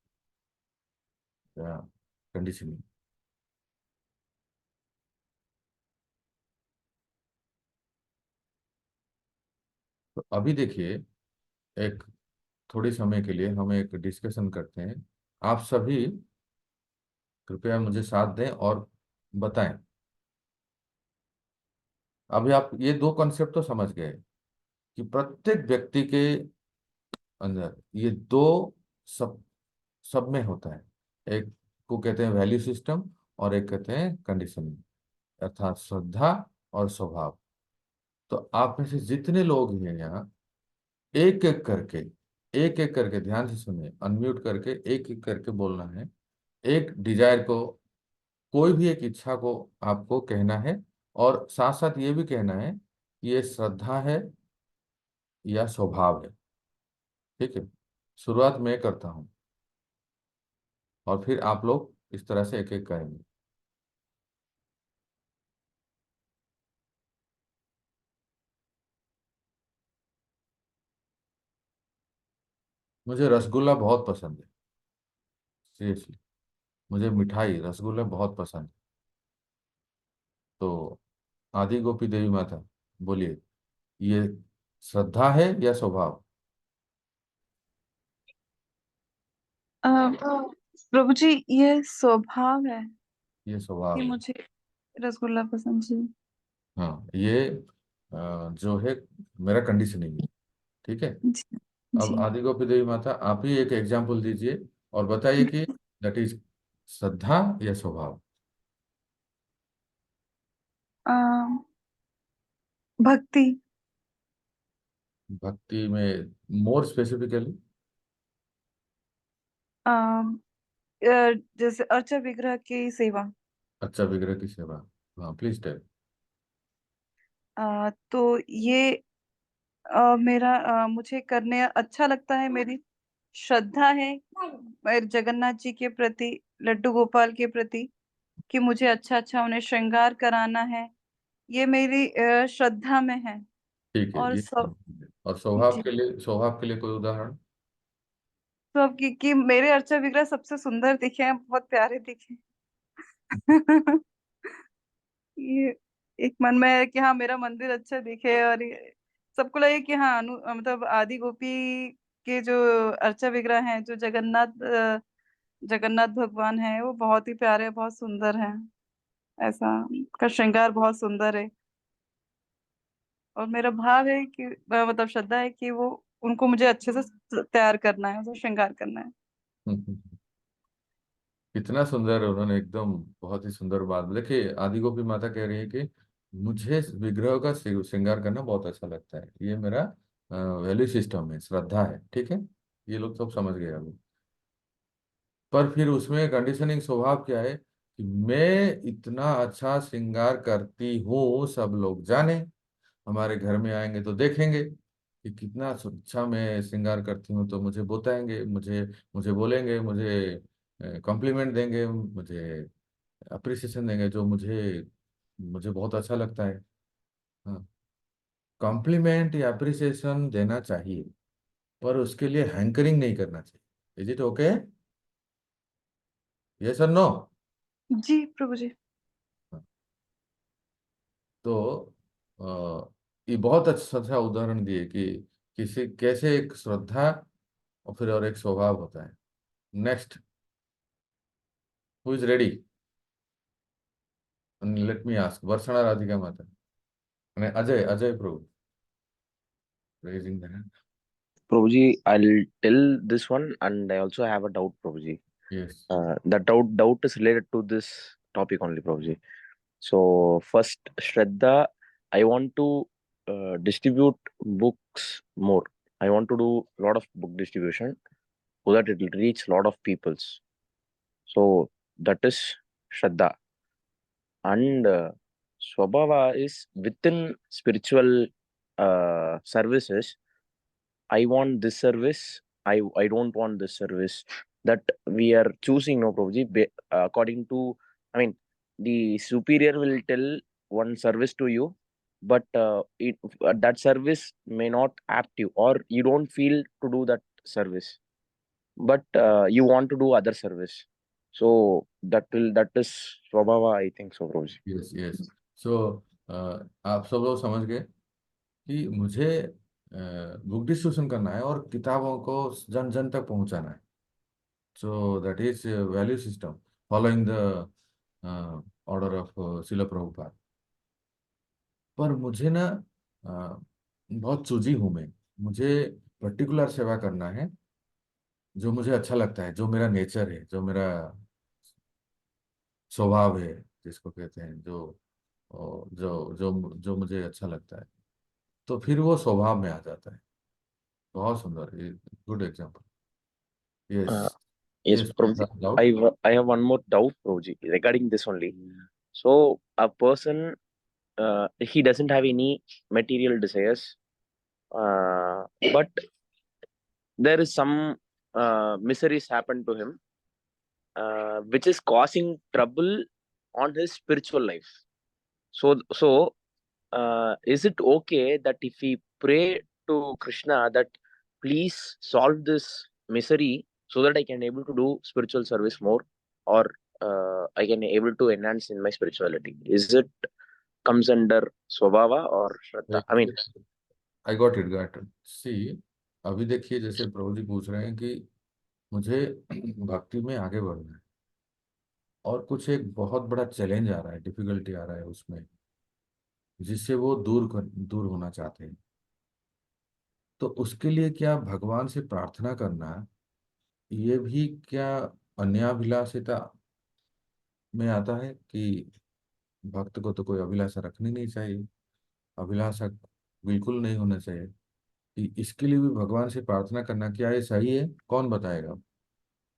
या कंडीशनिंग। तो अभी देखिए, एक थोड़ी समय के लिए हम एक डिस्कशन करते हैं। आप सभी कृपया मुझे साथ दें और बताएं। अभी आप ये दो कॉन्सेप्ट तो समझ गए कि प्रत्येक व्यक्ति के अंदर ये दो सब सब में होता है। एक को कहते हैं वैल्यू सिस्टम और एक कहते हैं कंडीशनिंग, अर्थात श्रद्धा और स्वभाव। तो आप में से जितने लोग हैं यहाँ, एक एक करके ध्यान से सुनिए, अनम्यूट करके एक एक करके बोलना है। एक डिजायर को, कोई भी एक इच्छा को आपको कहना है, और साथ साथ ये भी कहना है कि ये श्रद्धा है या स्वभाव है। ठीक है, शुरुआत मैं करता हूँ और फिर आप लोग इस तरह से एक एक करेंगे। मुझे रसगुल्ला बहुत पसंद है, सीरियसली, मुझे मिठाई रसगुल्ला बहुत पसंद है। तो आदि गोपी देवी माता, बोलिए, ये श्रद्धा है या स्वभाव? अ, प्रभु जी ये स्वभाव है ये कि स्वभाव है। मुझे रसगुल्ला पसंद जी। हाँ, ये जो है मेरा कंडीशनिंग है। ठीक है। जी अब जी। आदि गोपी देवी माता, आप ही एक एग्जाम्पल दीजिए और बताइए कि दैट इज श्रद्धा या स्वभाव। अ, भक्ति। भक्ति में मोर स्पेसिफिकली? अ, जैसे अर्चा विग्रह की सेवा। अच्छा, विग्रह की सेवा। हाँ, प्लीज टेल। तो ये मेरा मुझे करने अच्छा लगता है, मेरी श्रद्धा है मेरे जगन्नाथ जी के प्रति, लड्डू गोपाल के प्रति, कि मुझे अच्छा अच्छा उन्हें श्रृंगार कराना है। ये मेरी श्रद्धा में है। ठीक है, और ये सब और स्वभाव जी। के लिए, स्वभाव के लिए कोई उदाहरण? सब कि मेरे अर्चा विग्रह सबसे सुंदर दिखे हैं, बहुत प्यारे दिखे। ये एक मन में है कि हाँ मेरा मंदिर अच्छा दिखे, और सबको लगे कि हाँ मतलब आदि गोपी के जो अर्चा विग्रह हैं, जो जगन्नाथ भगवान है, वो बहुत ही प्यारे, बहुत सुंदर हैं। ऐसा का श्रृंगार बहुत सुंदर है। और मेरा भाव है कि मतलब श्रद्धा है कि वो उनको मुझे अच्छे से तैयार करना है, उसे श्रृंगार करना है। कितना सुंदर है, उन्होंने एकदम बहुत ही सुंदर बात। देखिए, आदि गोपी माता कह रही है कि मुझे विग्रह का श्रृंगार करना बहुत अच्छा लगता है, ये मेरा वैल्यू सिस्टम है, श्रद्धा है। ठीक है, ये लोग सब समझ गए अभी। पर फिर उसमें कंडीशनिंग स्वभाव क्या है कि मैं इतना अच्छा श्रृंगार करती हूँ, सब लोग जाने, हमारे घर में आएंगे तो देखेंगे कि कितना अच्छा मैं श्रृंगार करती हूँ, तो मुझे बताएंगे, मुझे मुझे बोलेंगे, मुझे कॉम्प्लीमेंट देंगे, मुझे अप्रिसिएशन देंगे, जो मुझे मुझे बहुत अच्छा लगता है। हाँ, कॉम्प्लीमेंट या अप्रिसिएशन देना चाहिए, पर उसके लिए हैंकरिंग नहीं करना चाहिए। Is it okay? यस और नो? जी प्रभु जी। तो ये बहुत अच्छा अच्छा उदाहरण दिए कि किसी कैसे एक श्रद्धा और फिर और एक स्वभाव होता है। Next, who is ready? Let me ask, Varshana Radhika माता, अजय, अजय प्रभु, raising the hand. Prabhuji, I'll tell this one, and I also have a doubt, Prabhuji. Yes. The doubt is related to this topic only, Prabhuji. So first, Shraddha, I want to distribute books more. I want to do a lot of book distribution so that it will reach a lot of peoples. So that is Shraddha. And Swabhava is within spiritual services. I want this service. I don't want this service. That we are choosing, no, Prabhuji. According to, I mean, the superior will tell one service to you but that service may not apt you, or you don't feel to do that service, but you want to do other service. So that is swabhava, I think so, Prabhuji. Yes yes so आप सब लोग समझ गए कि मुझे book distribution करना है और किताबों को जन जन तक पहुंचाना है. So that is value system following the order of शिला प्रभुपाद. पर मुझे ना बहुत चूजी हूं मैं. मुझे पर्टिकुलर सेवा करना है जो मुझे अच्छा लगता है, जो मेरा नेचर है, जो मेरा स्वभाव है, जिसको कहते हैं, जो जो मुझे अच्छा लगता है, तो फिर वो स्वभाव में आ जाता है. बहुत सुंदर, good example. Yes Uh, yes, yes Prabhuji. Doubt. I have one more doubt, Prabhuji, regarding this only. So a person, he doesn't have any material desires, but there is some miseries happen to him, which is causing trouble on his spiritual life. So is it okay that if we pray to Krishna that please solve this misery so that I can able to do spiritual service more, or I can able to enhance in my spirituality? Is it comes under swabhava or shraddha? I mean, I got it see. अभी देखिए, जैसे प्रभु जी पूछ रहे हैं कि मुझे भक्ति में आगे बढ़ना है और कुछ एक बहुत बड़ा चैलेंज आ रहा है, डिफिकल्टी आ रहा है उसमें, जिससे वो दूर होना चाहते हैं. तो उसके लिए क्या भगवान से प्रार्थना करना, ये भी क्या अन्याभिलाषिता में आता है कि भक्त को तो कोई अभिलाषा रखनी नहीं चाहिए, अभिलाषा बिल्कुल नहीं होना चाहिए, कि इसके लिए भी भगवान से प्रार्थना करना, क्या ये सही है? कौन बताएगा?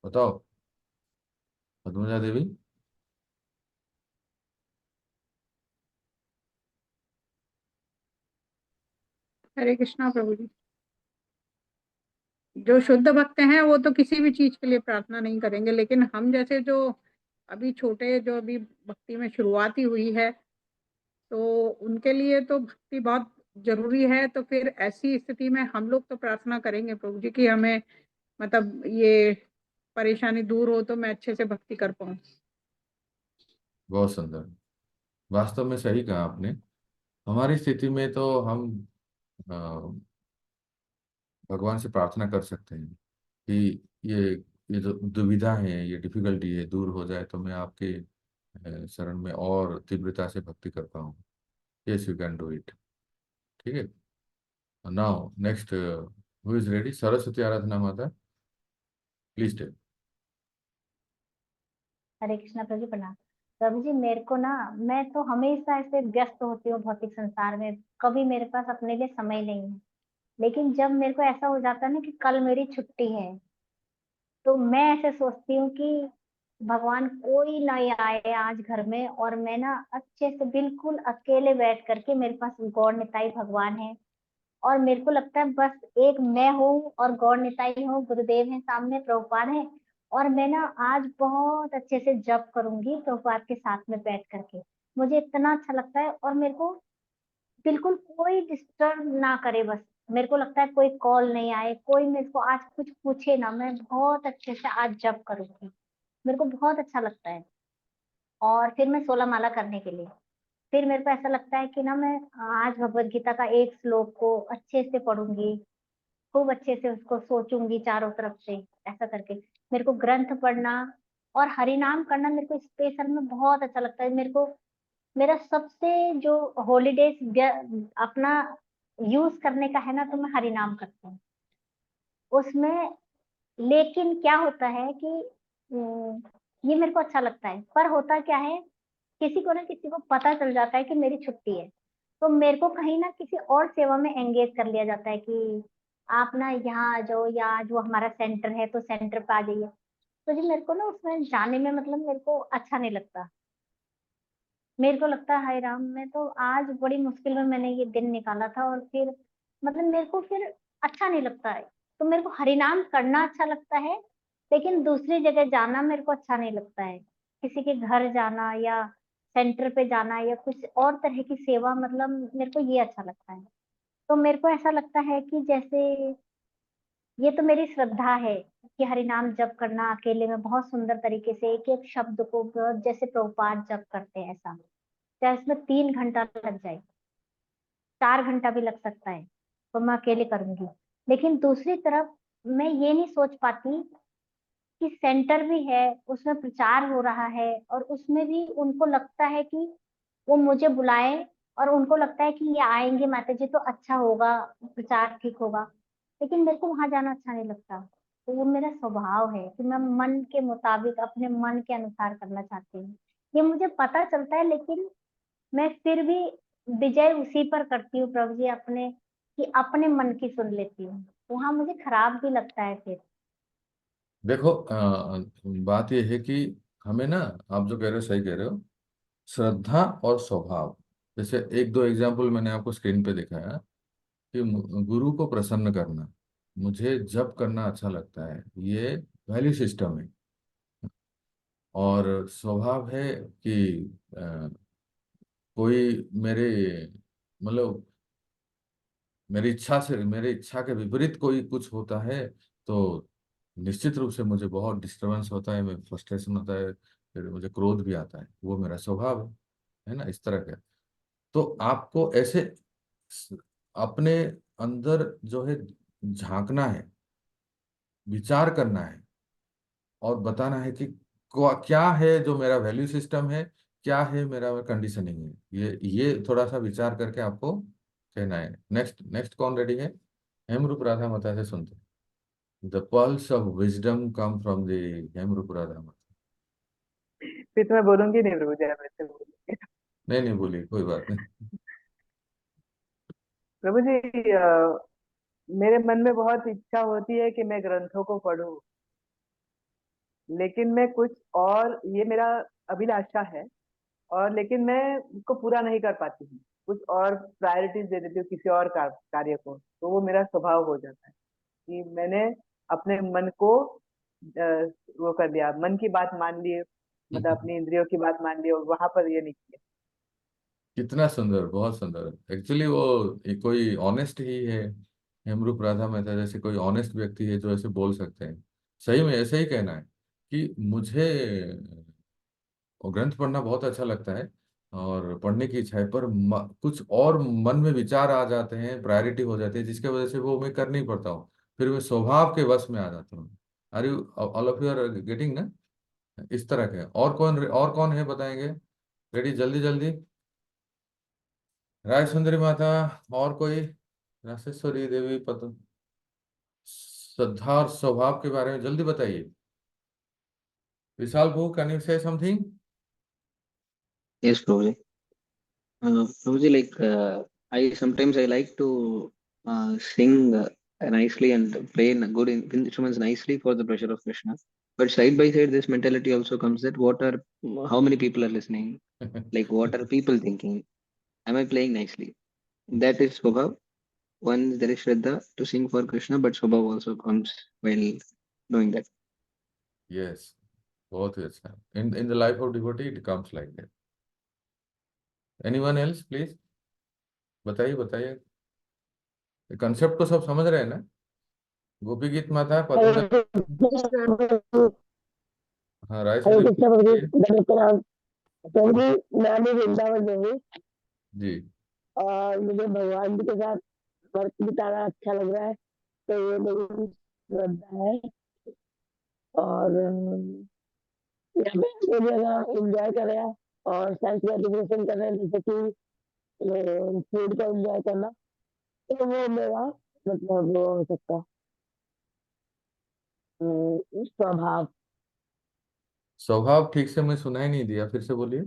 बताओ पद्मजा देवी. हरे कृष्णा प्रभु जी। जो शुद्ध भक्त हैं वो तो किसी भी चीज के लिए प्रार्थना नहीं करेंगे, लेकिन हम जैसे जो अभी छोटे, जो अभी भक्ति में शुरुआती हुई है, तो उनके लिए तो भक्ति बहुत जरूरी है. तो फिर ऐसी स्थिति में हम लोग तो प्रार्थना करेंगे प्रभु जी कि हमें मतलब ये परेशानी दूर हो, तो मैं अच्छे से भक्ति कर पाऊँ. बहुत सुंदर, वास्तव में सही कहा आपने. हमारी स्थिति में तो हम अ, भगवान से प्रार्थना कर सकते हैं कि ये जो दुविधा है, ये डिफिकल्टी है, दूर हो जाए, तो मैं आपके शरण में और तीव्रता से भक्ति कर पाऊँ. Yes, you can do it. ठीक है. Now next, who is ready? Saraswati Aradhana माता, प्लीज टेल. हरे कृष्णा प्रभु जी, प्रणाम. प्रभु जी, मेरे को ना, मैं तो हमेशा ऐसे व्यस्त होती हूँ भौतिक संसार में, कभी मेरे पास अपने लिए समय नहीं है. लेकिन जब मेरे को ऐसा हो जाता है ना कि कल मेरी छुट्टी है, तो मैं ऐसे सोचती हूँ कि भगवान कोई ना आए आज घर में, और मैं ना अच्छे से बिल्कुल अकेले बैठ करके, मेरे पास गौर निताई भगवान है, और मेरे को लगता है बस एक मैं हूँ और गौर निताई हूँ, गुरुदेव है सामने, प्रभुपाद है, और मैं ना आज बहुत अच्छे से जप करूंगी प्रभुपाद के साथ में बैठ करके. मुझे इतना अच्छा लगता है, और मेरे को बिल्कुल कोई डिस्टर्ब ना करे. बस मेरे को लगता है कोई कॉल नहीं आए, कोई मेरे को आज कुछ पूछे ना, मैं बहुत अच्छे से आज जप करूंगी. मेरे को बहुत अच्छा लगता है. और फिर मैं 16 माला करने के लिए, फिर मेरे को ऐसा लगता है कि ना मैं आज भगवत गीता का एक श्लोक को अच्छे से पढ़ूंगी, खूब अच्छे से उसको सोचूंगी चारों तरफ से, ऐसा करके. मेरे को ग्रंथ पढ़ना और हरि नाम करना मेरे को स्पेशल में बहुत अच्छा लगता है. मेरे को मेरा सबसे जो हॉलीडेज अपना यूज करने का है ना, तो मैं हरि नाम करती हूँ उसमें. लेकिन क्या होता है कि ये मेरे को अच्छा लगता है, पर होता क्या है, किसी को ना किसी को पता चल जाता है कि मेरी छुट्टी है, तो मेरे को कहीं ना किसी और सेवा में एंगेज कर लिया जाता है कि आप ना यहाँ आ जाओ, या आज वो हमारा सेंटर है तो सेंटर पे आ जाइए. तो जी मेरे को ना उसमें जाने में मतलब मेरे को अच्छा नहीं लगता. मेरे को लगता है हाय राम, मैं तो आज बड़ी मुश्किल में मैंने ये दिन निकाला था, और फिर मतलब मेरे को फिर अच्छा नहीं लगता है. तो मेरे को हरिनाम करना अच्छा लगता है, लेकिन दूसरी जगह जाना मेरे को अच्छा नहीं लगता है. किसी के घर जाना या सेंटर पे जाना या कुछ और तरह की सेवा, मतलब मेरे को ये अच्छा लगता है। तो मेरे को ऐसा लगता है कि जैसे ये तो मेरी श्रद्धा है कि हरि नाम जप करना अकेले में बहुत सुंदर तरीके से एक एक शब्द को जैसे प्रभुपाद जप करते हैं, ऐसा चाहे इसमें 3 घंटा लग जाए, 4 घंटा भी लग सकता है, तो मैं अकेले करूंगी। लेकिन दूसरी तरफ मैं ये नहीं सोच पाती कि सेंटर भी है, उसमें प्रचार हो रहा है और उसमें भी उनको लगता है कि वो मुझे बुलाए और उनको लगता है कि ये आएंगे माता जी तो अच्छा होगा, प्रचार ठीक होगा, लेकिन मेरे को वहां जाना अच्छा नहीं लगता। तो वो मेरा स्वभाव है कि मैं मन के मुताबिक अपने मन के अनुसार करना चाहती हूँ। ये मुझे पता चलता है, लेकिन मैं फिर भी विजय उसी पर करती हूँ प्रभु जी, अपने कि अपने मन की सुन लेती हूँ। वहां मुझे खराब भी लगता है फिर। देखो बात यह है कि हमें ना, आप जो कह रहे हो सही कह रहे हो, श्रद्धा और स्वभाव। जैसे एक दो एग्जाम्पल मैंने आपको स्क्रीन पे दिखाया कि गुरु को प्रसन्न करना, मुझे जब करना अच्छा लगता है, ये वैल्यू सिस्टम है। और स्वभाव है कि कोई मेरे मतलब मेरी इच्छा के विपरीत कोई कुछ होता है तो निश्चित रूप से मुझे बहुत डिस्टरबेंस होता है, मैं फ्रस्ट्रेशन होता है, फिर मुझे क्रोध भी आता है। वो मेरा स्वभाव है ना, इस तरह का। तो आपको ऐसे अपने अंदर जो है झांकना है, विचार करना है और बताना है कि क्या है जो मेरा वैल्यू सिस्टम है, क्या है मेरा कंडीशनिंग है। ये थोड़ा सा विचार करके आपको कहना है। नेक्स्ट नेक्स्ट कौन रेडी है? हेमरूप राधा माता से सुनते हैं। The pulse of wisdom come from the Hemroop Radha माता। फिर तो मैं बोलूंगी नहीं प्रभु जी, आप ऐसे बोलेंगे। नहीं नहीं, बोलिए, कोई बात नहीं। प्रभु जी, मेरे मन में बहुत इच्छा होती है कि मैं ग्रंथों को पढूं, लेकिन मैं कुछ और, ये मेरा अभिलाषा है, और लेकिन मैं उसको पूरा नहीं कर पाती हूँ। कुछ और प्रायोरिटीज दे देती हूँ किसी और कार्य को, तो वो मेरा स्वभाव हो जाता है कि मैंने अपने मन को वो कर दिया, मन की बात मान ली, मतलब अपनी इंद्रियों की बात मान ली, और वहां पर ये नहीं किया। कितना सुंदर, बहुत सुंदर। एक्चुअली वो कोई ऑनेस्ट ही है। हेमरूप राधा मेहता जैसे कोई ऑनेस्ट व्यक्ति है जो ऐसे बोल सकते हैं। सही में ऐसे ही कहना है कि मुझे वो ग्रंथ पढ़ना बहुत अच्छा लगता है और पढ़ने की इच्छा है, पर कुछ और मन में विचार आ जाते हैं, प्रायोरिटी हो जाती है, जिसके वजह से वो मैं कर नहीं पाता हूँ। फिर मैं स्वभाव के वश में आ जाता हूँ। Are you all of you are getting ना? इस तरह के और कौन है बताएंगे? रेडी, जल्दी जल्दी। राय सुंदरी माता, और कोई? राशेश्वरी देवी, पद, श्रद्धा और स्वभाव के बारे में जल्दी बताइए। विशाल भू, कैन यू से something? Yes, Prabhuji. Prabhuji, like I sometimes I like to sing nicely and play good instruments nicely for the pleasure of Krishna. But side by side, this mentality also comes that how many people are listening? Like, what are people thinking? Am I playing nicely? That is Swabhav. One, there is Shraddha to sing for Krishna, but Swabhav also comes while doing that. Yes, बहुत ही अच्छा। In the life of devotee it comes like that. Anyone else please? बताइए बताइए। Concept को सब समझ रहे हैं ना? गोपी गीत माता, हरे पतंजलि। कृष्णा प्रभु, हाँ, राय हरे सुंदरी कृष्णा प्रभु, जी। दंडवत प्रणाम। प्रभु जी, मैं अभी वृंदावन में हूँ जी। और मुझे भगवान जी के साथ वक्त बिताना अच्छा लग रहा है, तो ये मेरी श्रद्धा है। और यहाँ पे सभी जगह एंजॉय कर रहे हैं और सेल्फ ग्रेटिफिकेशन कर रहे हैं, जैसे कि फूड को एंजॉय करना, तो वो मेरा मतलब वो हो सकता है स्वभाव। स्वभाव ठीक से मैं सुना ही नहीं दिया, फिर से बोलिए।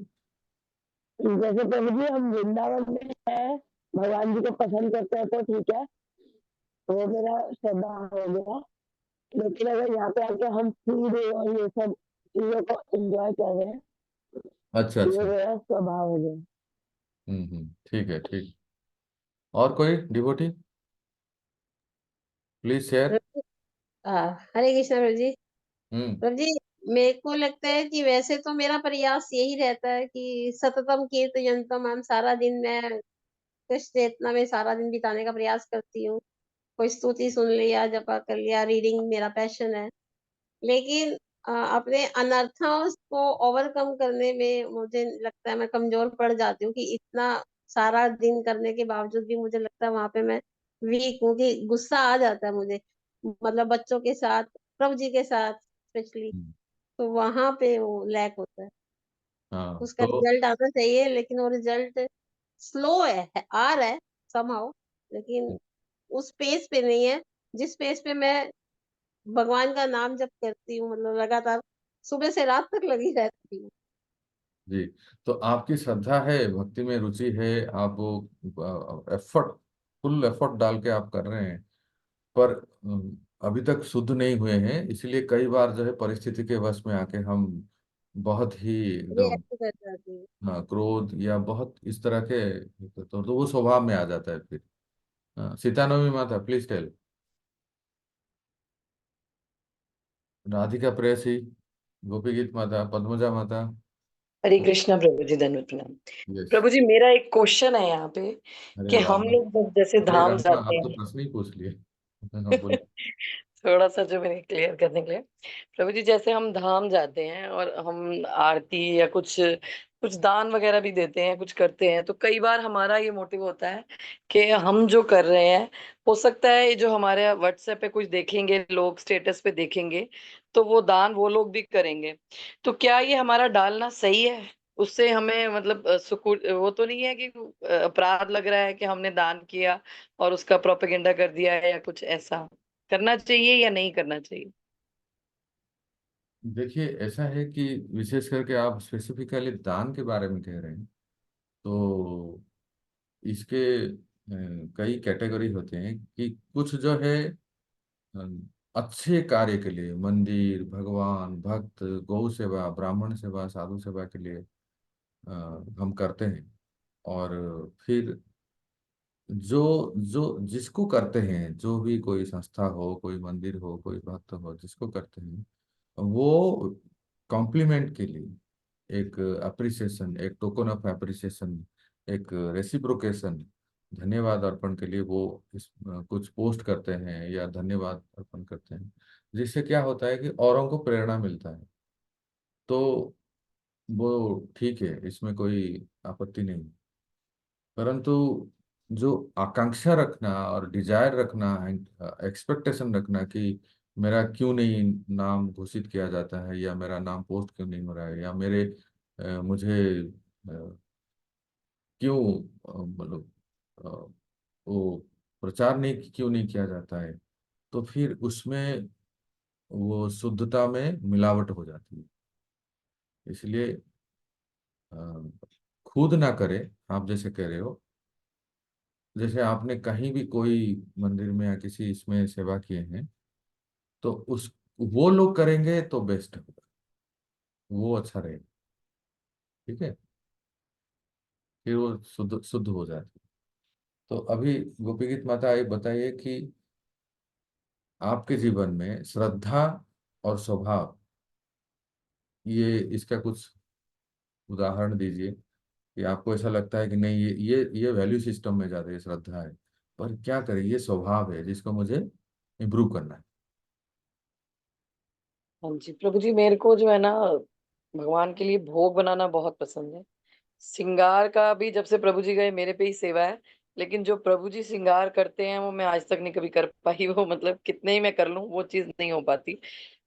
जैसे प्रभु जी हम वृंदावन में है, भगवान जी को पसंद करते हैं तो ठीक है, तो वो मेरा श्रद्धा हो गया। लेकिन अगर यहाँ पे आके हम फूड और ये सब चीजों को एंजॉय कर रहे हैं, अच्छा ये अच्छा। मेरा स्वभाव हो गया। ठीक है, ठीक। और कोई डिवोटी प्लीज शेयर। प्रभु जी, हरे कृष्णा प्रभु जी। हम्म। प्रभु जी, मेरे को लगता है कि वैसे तो मेरा प्रयास यही रहता है कि सततम कीर्तयन्तम, हम सारा दिन मैं कृष्ण चेतना में सारा दिन बिताने का प्रयास करती हूँ। कोई स्तुति सुन लिया, जपा कर लिया, रीडिंग मेरा पैशन है। लेकिन अपने अनर्थों को ओवरकम करने में मुझे लगता है मैं कमजोर पड़ जाती हूँ, कि इतना सारा दिन करने के बावजूद भी मुझे लगता है वहां पे मैं वीक हूँ, कि गुस्सा आ जाता है मुझे, मतलब बच्चों के साथ, प्रभु जी के साथ स्पेशली। हम्म, तो वहां पे वो लैक होता है, हाँ उसका तो रिजल्ट आना चाहिए, लेकिन वो रिजल्ट स्लो आ रहा है समहाउ, लेकिन उस पेस पे नहीं है जिस पेस पे मैं भगवान का नाम जप करती हूँ, मतलब लगातार सुबह से रात तक लगी रहती हूँ। जी, तो आपकी श्रद्धा है, भक्ति में रुचि है, आप वो एफर्ट, फुल एफर्ट डाल के आप कर रहे हैं, पर अभी तक शुद्ध नहीं हुए हैं, इसलिए कई बार जो है परिस्थिति के वश में आके हम बहुत ही एकदम, रिएक्ट कर जाती हूँ। हाँ, क्रोध या बहुत इस तरह के, तो वो स्वभाव में आ जाता है फिर। हाँ, सीता नवमी माता प्लीज टेल। राधिका प्रेयसी, गोपी गीत माता, पद्मजा माता। हरे कृष्णा प्रभु जी, धन्यवाद प्रणाम। यस। प्रभु जी, मेरा एक क्वेश्चन है यहाँ पे अरे कि वाह हम वाह, लोग जब जैसे अरे धाम रामा, जाते आप तो हैं प्रश्न ही पूछ लिए। हाँ, बोलिए। थोड़ा सा जो मैंने क्लियर करने के लिए, प्रभु जी जैसे हम धाम जाते हैं और हम आरती या कुछ कुछ दान वगैरह भी देते हैं, कुछ करते हैं, तो कई बार हमारा ये मोटिव होता है कि हम जो कर रहे हैं, हो सकता है ये जो हमारे व्हाट्सएप पे कुछ देखेंगे लोग, स्टेटस पे देखेंगे, तो वो दान वो लोग भी करेंगे। तो क्या ये हमारा डालना सही है? उससे हमें मतलब सुकून वो तो नहीं है कि अपराध लग रहा है कि हमने दान किया और उसका प्रोपेगेंडा कर दिया है, या कुछ ऐसा करना चाहिए या नहीं करना चाहिए? देखिए, ऐसा है कि विशेष करके आप स्पेसिफिकली दान के बारे में कह रहे हैं, तो इसके कई कैटेगरी होते हैं कि कुछ जो है अ, अच्छे कार्य के लिए, मंदिर, भगवान, भक्त, गौ सेवा, ब्राह्मण सेवा, साधु सेवा के लिए अ, हम करते हैं। और फिर जो जो जिसको करते हैं, जो भी कोई संस्था हो, कोई मंदिर हो, कोई भक्त हो, जिसको करते हैं, वो कॉम्प्लीमेंट के लिए एक अप्रिसिएशन, एक टोकन ऑफ अप्रिसिएशन, एक रेसिप्रोकेशन, धन्यवाद अर्पण के लिए वो कुछ पोस्ट करते हैं या धन्यवाद अर्पण करते हैं, जिससे क्या होता है कि औरों को प्रेरणा मिलता है। तो वो ठीक है, इसमें कोई आपत्ति नहीं। परंतु जो आकांक्षा रखना और डिजायर रखना, एक्सपेक्टेशन रखना कि मेरा क्यों नहीं नाम घोषित किया जाता है, या मेरा नाम पोस्ट क्यों नहीं हो रहा है, या मुझे क्यों मतलब अ, वो प्रचार नहीं क्यों नहीं किया जाता है, तो फिर उसमें वो शुद्धता में मिलावट हो जाती है। इसलिए अ, खुद ना करें, आप जैसे कह रहे हो, जैसे आपने कहीं भी कोई मंदिर में या किसी इसमें सेवा किए हैं, तो उस वो लोग करेंगे तो बेस्ट होगा, वो अच्छा रहेगा। ठीक है, फिर वो शुद्ध शुद्ध हो जाती है। तो अभी गोपी गीत माता, ये बताइए कि आपके जीवन में श्रद्धा और स्वभाव, ये इसका कुछ उदाहरण दीजिए कि आपको ऐसा लगता है कि नहीं, ये वैल्यू सिस्टम में ज्यादा ये श्रद्धा है, पर क्या करें, ये स्वभाव है जिसको मुझे इम्प्रूव करना है। हाँ जी प्रभु जी, मेरे को जो है ना, भगवान के लिए भोग बनाना बहुत पसंद है। श्रृंगार का भी जब से प्रभु जी गए मेरे पे ही सेवा है, लेकिन जो प्रभु जी श्रृंगार करते हैं वो मैं आज तक नहीं कभी कर पाई। वो मतलब कितने ही मैं कर लूं वो चीज नहीं हो पाती।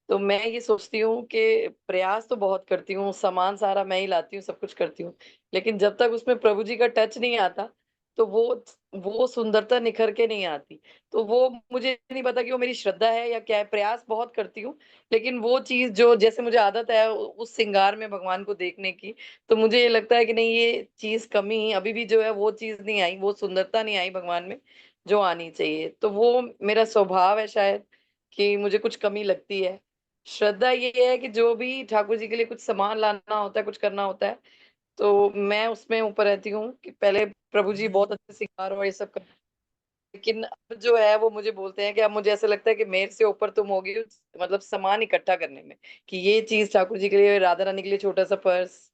तो मैं ये सोचती हूँ कि प्रयास तो बहुत करती हूँ, सामान सारा मैं ही लाती हूँ, सब कुछ करती हूँ, लेकिन जब तक उसमें प्रभु जी का टच नहीं आता, तो वो सुंदरता निखर के नहीं आती। तो वो मुझे नहीं पता कि वो मेरी श्रद्धा है या क्या है। प्रयास बहुत करती हूँ, लेकिन वो चीज जो जैसे मुझे आदत है उस श्रृंगार में भगवान को देखने की, तो मुझे ये लगता है कि नहीं, ये चीज कमी अभी भी जो है, वो चीज नहीं आई, वो सुंदरता नहीं आई भगवान में जो आनी चाहिए। तो वो मेरा स्वभाव है शायद, कि मुझे कुछ कमी लगती है। श्रद्धा ये है कि जो भी ठाकुर जी के लिए कुछ सामान लाना होता है, कुछ करना होता है, तो मैं उसमें ऊपर रहती हूँ कि पहले प्रभु जी बहुत अच्छे श्रृंगार और ये सब कर। लेकिन अब जो है वो मुझे बोलते हैं कि अब मुझे ऐसा लगता है कि मेरे से ऊपर तुम होगी, मतलब सामान इकट्ठा करने में, कि ये चीज ठाकुर जी के लिए, राधा रानी के लिए छोटा सा पर्स,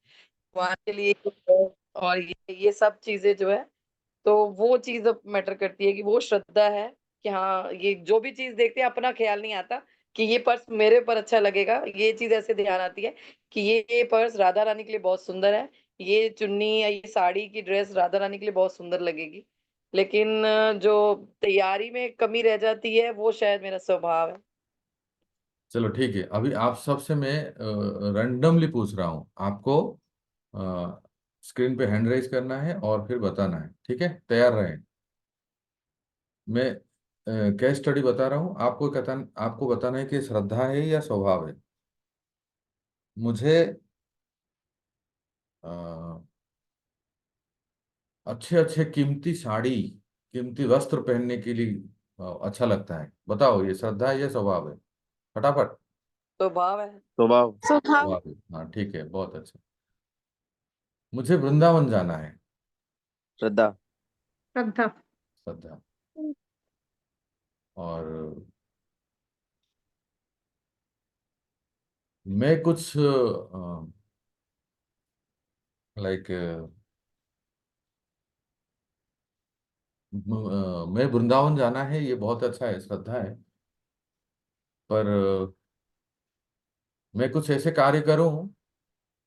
भगवान के लिए एक पर्स, और ये सब चीजें जो है, तो वो चीज अब मैटर करती है कि वो श्रद्धा है कि हाँ, ये जो भी चीज देखते हैं अपना ख्याल नहीं आता कि ये पर्स मेरे पर अच्छा लगेगा, ये चीज ऐसे ध्यान आती है कि ये पर्स राधा रानी के लिए बहुत सुंदर है, ये चुन्नी या ये साड़ी की ड्रेस राधा रानी के लिए बहुत सुंदर लगेगी। लेकिन जो तैयारी में कमी रह जाती है वो शायद मेरा स्वभाव है। चलो ठीक है, अभी आप सबसे मैं रैंडमली पूछ रहा हूँ आपको। स्क्रीन पे हैंड रेज करना है और फिर बताना है, ठीक है? तैयार रहें। मैं केस स्टडी बता रहा हूँ आपको बताना है कि श्रद्धा है या स्वभाव है। मुझे अच्छे अच्छे कीमती साड़ी, कीमती वस्त्र पहनने के लिए अच्छा लगता है। बताओ ये श्रद्धा है या स्वभाव है? फटाफट। स्वभाव है। स्वभाव। स्वभाव। स्वभाव है, हाँ ठीक है, बहुत अच्छा। मुझे वृंदावन जाना है। श्रद्धा। श्रद्धा। श्रद्धा। और मैं कुछ लाइक मैं वृंदावन जाना है, ये बहुत अच्छा है, श्रद्धा है। पर मैं कुछ ऐसे कार्य करूं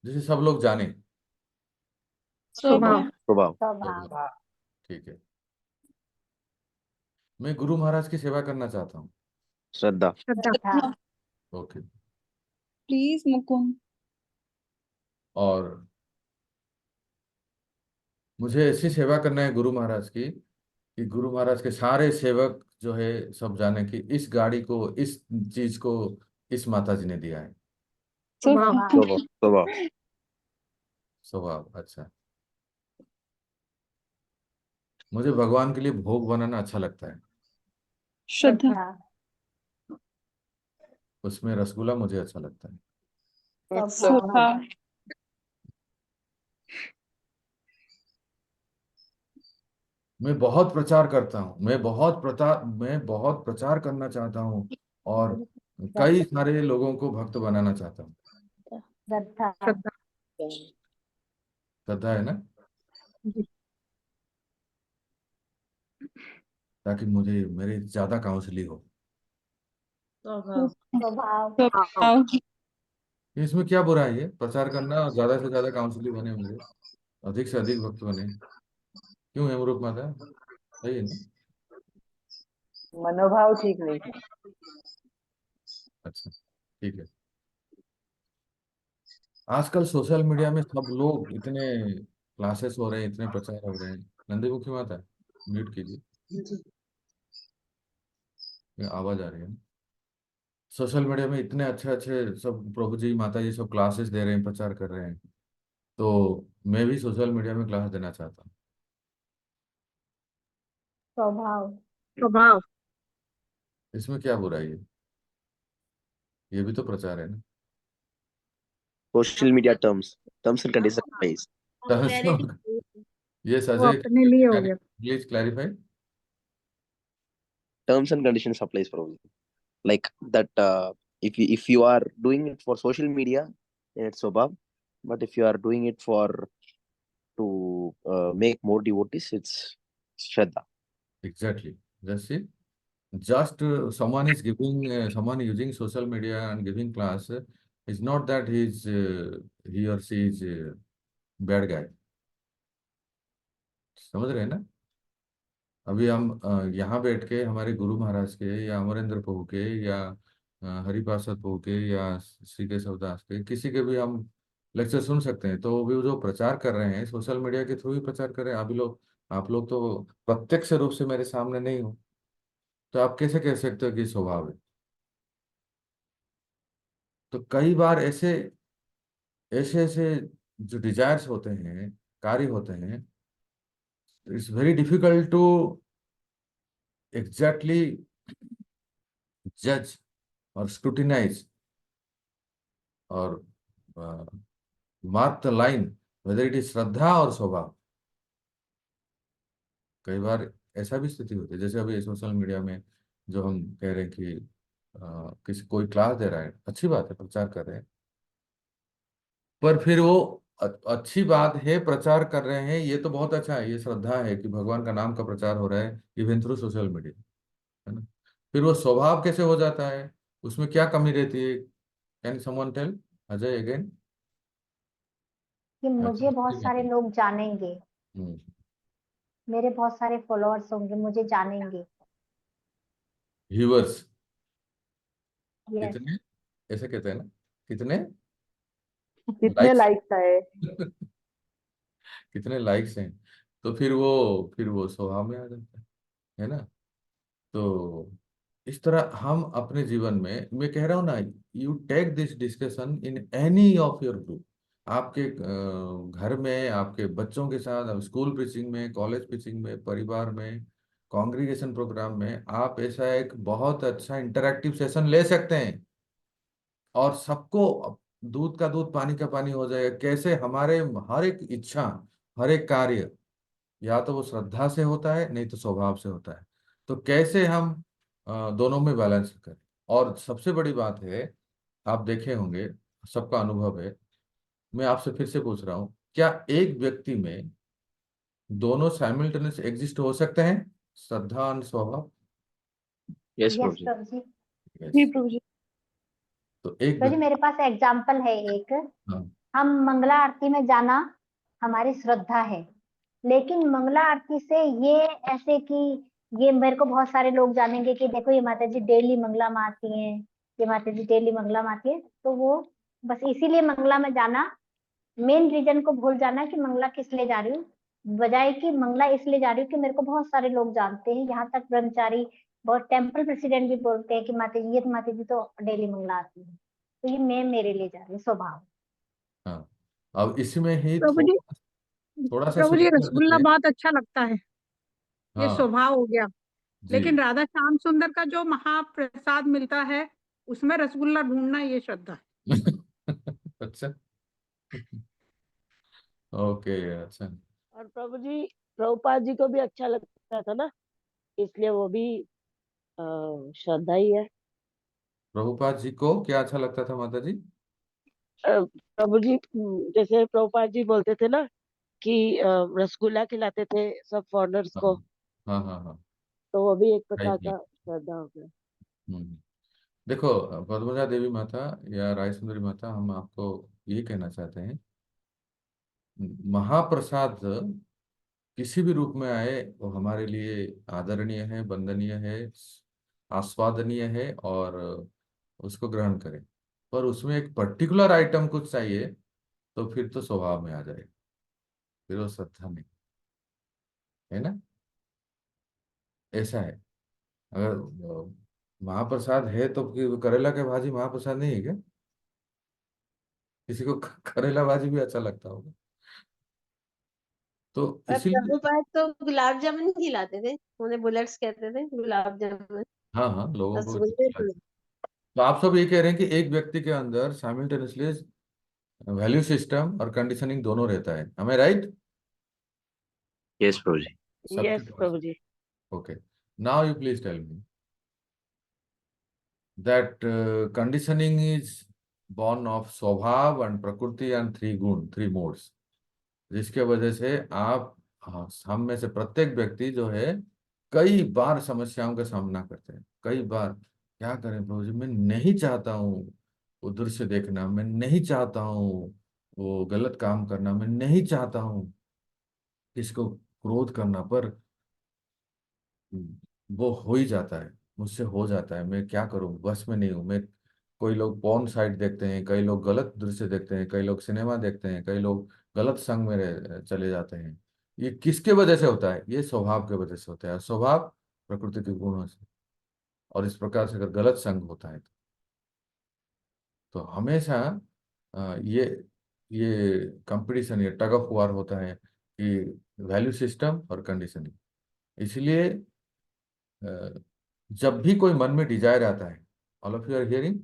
जिसे सब लोग जाने। स्वभाव। स्वभाव। स्वभाव। स्वभाव। ठीक है। मैं गुरु महाराज की सेवा करना चाहता हूँ। श्रद्धा। श्रद्धा। श्रद्धा। ओके। प्लीज मुकुंद। और मुझे ऐसी सेवा करना है गुरु महाराज की कि गुरु महाराज के सारे सेवक जो है सब जाने कि इस गाड़ी को, इस चीज को इस माता जी ने दिया है। स्वभाव। स्वभाव। स्वभाव। स्वभाव, अच्छा। मुझे भगवान के लिए भोग बनाना अच्छा लगता है। श्रद्धा। श्रद्धा। उसमें रसगुल्ला मुझे अच्छा लगता है। स्वभाव। स्वभाव। मैं बहुत प्रचार करना चाहता हूँ और कई सारे लोगों को भक्त बनाना चाहता हूँ। श्रद्धा। श्रद्धा। श्रद्धा है ना? ताकि मुझे मेरी ज्यादा काउंसलिंग हो। स्वभाव। स्वभाव। इसमें क्या बुरा है? ये प्रचार करना और ज्यादा से ज्यादा काउंसलिंग बने, मुझे अधिक से अधिक भक्त बने, क्यों है मूर्ख माता? सही है ना? मनोभाव ठीक नहीं है। अच्छा, ठीक है। आजकल सोशल मीडिया में सब लोग इतने क्लासेस हो रहे हैं, इतने प्रचार हो रहे हैं। नंदीमुखी माता म्यूट कीजिए, ये आवाज आ रही है। सोशल मीडिया में इतने अच्छे अच्छे सब प्रभु जी माता जी सब क्लासेस दे रहे हैं, प्रचार कर रहे हैं। तो मैं भी सोशल मीडिया में क्लास देना चाहता हूँ। स्वभाव। स्वभाव। इसमें क्या बुराई है? ये भी तो प्रचार है ना। Social media terms and condition applies. ये वो अजय, अपने लिए हो गया। Please clarify. Terms and conditions applies for all. Like that, if you are doing it for social media, then it's above. But if you are doing it for to make more devotees, it's Shraddha. Exactly. That's it. Just someone using social media and giving class is not that he or she is bad guy. समझ रहे हैं ना? अभी हम यहाँ बैठ के हमारे गुरु महाराज के या अमरेंद्र प्रभु के या हरिपार्षद प्रभु के या श्री केशवदास के, किसी के भी हम लेक्चर सुन सकते हैं। तो वो भी जो प्रचार कर रहे हैं सोशल मीडिया के थ्रू ही प्रचार कर रहे हैं। आप लोग तो प्रत्यक्ष रूप से मेरे सामने नहीं हो, तो आप कैसे कह सकते हो कि स्वभाव है? तो कई बार ऐसे ऐसे ऐसे जो डिजायर्स होते हैं, कार्य होते हैं, it's very difficult to exactly जज और स्क्रूटिनाइज और mark the line whether it is श्रद्धा और स्वभाव। कई बार ऐसा भी स्थिति होती है, जैसे अभी सोशल मीडिया में जो हम कह रहे हैं कि किसी कोई क्लास दे रहा है, अच्छी बात है, प्रचार कर रहे हैं, पर फिर वो अच्छी बात है, प्रचार कर रहे हैं, ये तो बहुत अच्छा है, ये श्रद्धा है कि भगवान का नाम का प्रचार हो रहा है इवन थ्रू सोशल मीडिया, है ना। फिर वो स्वभाव कैसे हो जाता है, उसमें क्या कमी रहती है? Can someone tell? Ajay again. कि मुझे बहुत सारे लोग जानेंगे, मेरे बहुत सारे फॉलोअर्स होंगे, मुझे जानेंगे। Viewers yes. कितने, ऐसे कहते हैं ना, कितने कितने लाइक्स लाइक्स आए। कितने लाइक्स हैं, तो फिर वो स्वभाव में आ जाता है ना। तो इस तरह हम अपने जीवन में, मैं कह रहा हूं ना, you take this discussion in any of your group, आपके घर में, आपके बच्चों के साथ, स्कूल प्रीचिंग में, कॉलेज प्रीचिंग में, परिवार में, कॉन्ग्रीगेशन प्रोग्राम में, आप ऐसा एक बहुत अच्छा इंटरैक्टिव सेशन ले सकते हैं और सबको दूध का दूध पानी का पानी हो जाएगा। कैसे हमारे हर एक इच्छा, हर एक कार्य या तो वो श्रद्धा से होता है, नहीं तो स्वभाव से होता है। तो कैसे हम दोनों में बैलेंस करें। और सबसे बड़ी बात है, आप देखे होंगे, सबका अनुभव है, मैं आपसे फिर से पूछ रहा हूँ, क्या एक व्यक्ति में दोनों साइमल्टेनियस एग्जिस्ट हो सकते हैं, श्रद्धा और स्वभाव? Yes, yes Prabhuji. प्रभु जी। जी यस। प्रभु जी। तो एक प्रभु जी व्यक्ति, मेरे पास एग्जाम्पल है एक। हाँ, हम मंगला आरती में जाना हमारी श्रद्धा है, लेकिन मंगला आरती से ये ऐसे कि ये मेरे को बहुत सारे लोग जानेंगे कि देखो ये माता जी डेली मंगला में आती हैं, ये माता जी डेली मंगला में आती है, तो वो बस इसीलिए मंगला में जाना, मेन रीजन को भूल जाना कि मंगला किस लिए जा रही हूँ, बजाय कि मंगला इसलिए जा रही हूँ कि मेरे को बहुत सारे लोग जानते हैं, यहाँ तक ब्रह्मचारी, बहुत टेम्पल प्रेसिडेंट भी बोलते हैं कि माता जी, ये तो माता जी तो डेली मंगला आती है, तो ये मैं मेरे लिए जा रही हूँ, स्वभाव। हाँ। अब इसमें ही प्रभु जी, थोड़ा थोड़ा सा प्रभु जी शुरू कर देते रसगुल्ला हैं। बहुत अच्छा लगता है, ये हाँ स्वभाव हो गया। जी। लेकिन राधा श्याम सुंदर का जो महाप्रसाद मिलता है, उसमें रसगुल्ला ढूंढना, ये श्रद्धा है। अच्छा, ओके, अच्छा। और प्रभु जी प्रभुपाद जी को भी अच्छा लगता था ना, इसलिए वो भी श्रद्धा ही है। प्रभुपाद जी को क्या अच्छा लगता था माता जी? प्रभु जी जैसे प्रभुपाद जी बोलते थे ना कि रसगुल्ला खिलाते थे सब फॉरेनर्स हाँ को, हाँ हाँ हाँ, तो वो भी एक राइट प्रकार है। का श्रद्धा हो गया। देखो, पद्मजा देवी माता या राय सुंदरी माता, हम आपको ये कहना चाहते हैं, महाप्रसाद किसी भी रूप में आए वो हमारे लिए आदरणीय है, वंदनीय है, आस्वादनीय है, और उसको ग्रहण करें। पर उसमें एक पर्टिकुलर आइटम कुछ चाहिए, तो फिर तो स्वभाव में आ जाए, फिर वो श्रद्धा नहीं, है ना। ऐसा है। अगर महाप्रसाद है तो फिर करेला के भाजी महाप्रसाद नहीं है क्या? किसी को करेला भाजी भी अच्छा लगता होगा, तो पर इसीलिए। प्रभुपाद तो गुलाब जामुन खिलाते थे, उन्हें बुलेट्स कहते थे, गुलाब जामुन, हाँ हाँ, लोगों को रसगुल्ले खिलाते। तो आप सब ये कह रहे हैं कि एक व्यक्ति के अंदर साइमल्टेनियसली वैल्यू सिस्टम और कंडीशनिंग दोनों रहता है, हमें राइट? Yes, Prabhuji. सबके यस पास। Prabhu ji. Okay, now you please tell me that conditioning is born of swabhav and prakriti and three guna, three modes, जिसके वजह से आप, हाँ, हम में से प्रत्येक व्यक्ति जो है कई बार समस्याओं का सामना करते हैं, कई बार। क्या करें प्रभु जी, मैं नहीं चाहता हूँ वो दृश्य देखना, मैं नहीं चाहता हूँ वो गलत काम करना, मैं नहीं चाहता हूँ किसको क्रोध करना, पर वो हो ही जाता है, मुझसे हो जाता है, मैं क्या करूं, बस में नहीं हूं मैं। कोई लोग पॉर्न साइट देखते हैं, कई लोग गलत दृश्य देखते हैं, कई लोग सिनेमा देखते हैं, कई लोग गलत संग में चले जाते हैं। ये किसके वजह से होता है? ये स्वभाव के वजह से होता है, और स्वभाव प्रकृति के गुणों से। और इस प्रकार से अगर गलत संग होता है तो हमेशा ये कंपटीशन, ये टग ऑफ वार होता है कि वैल्यू सिस्टम और कंडीशनिंग। इसलिए जब भी कोई मन में डिजायर आता है, all of you are hearing,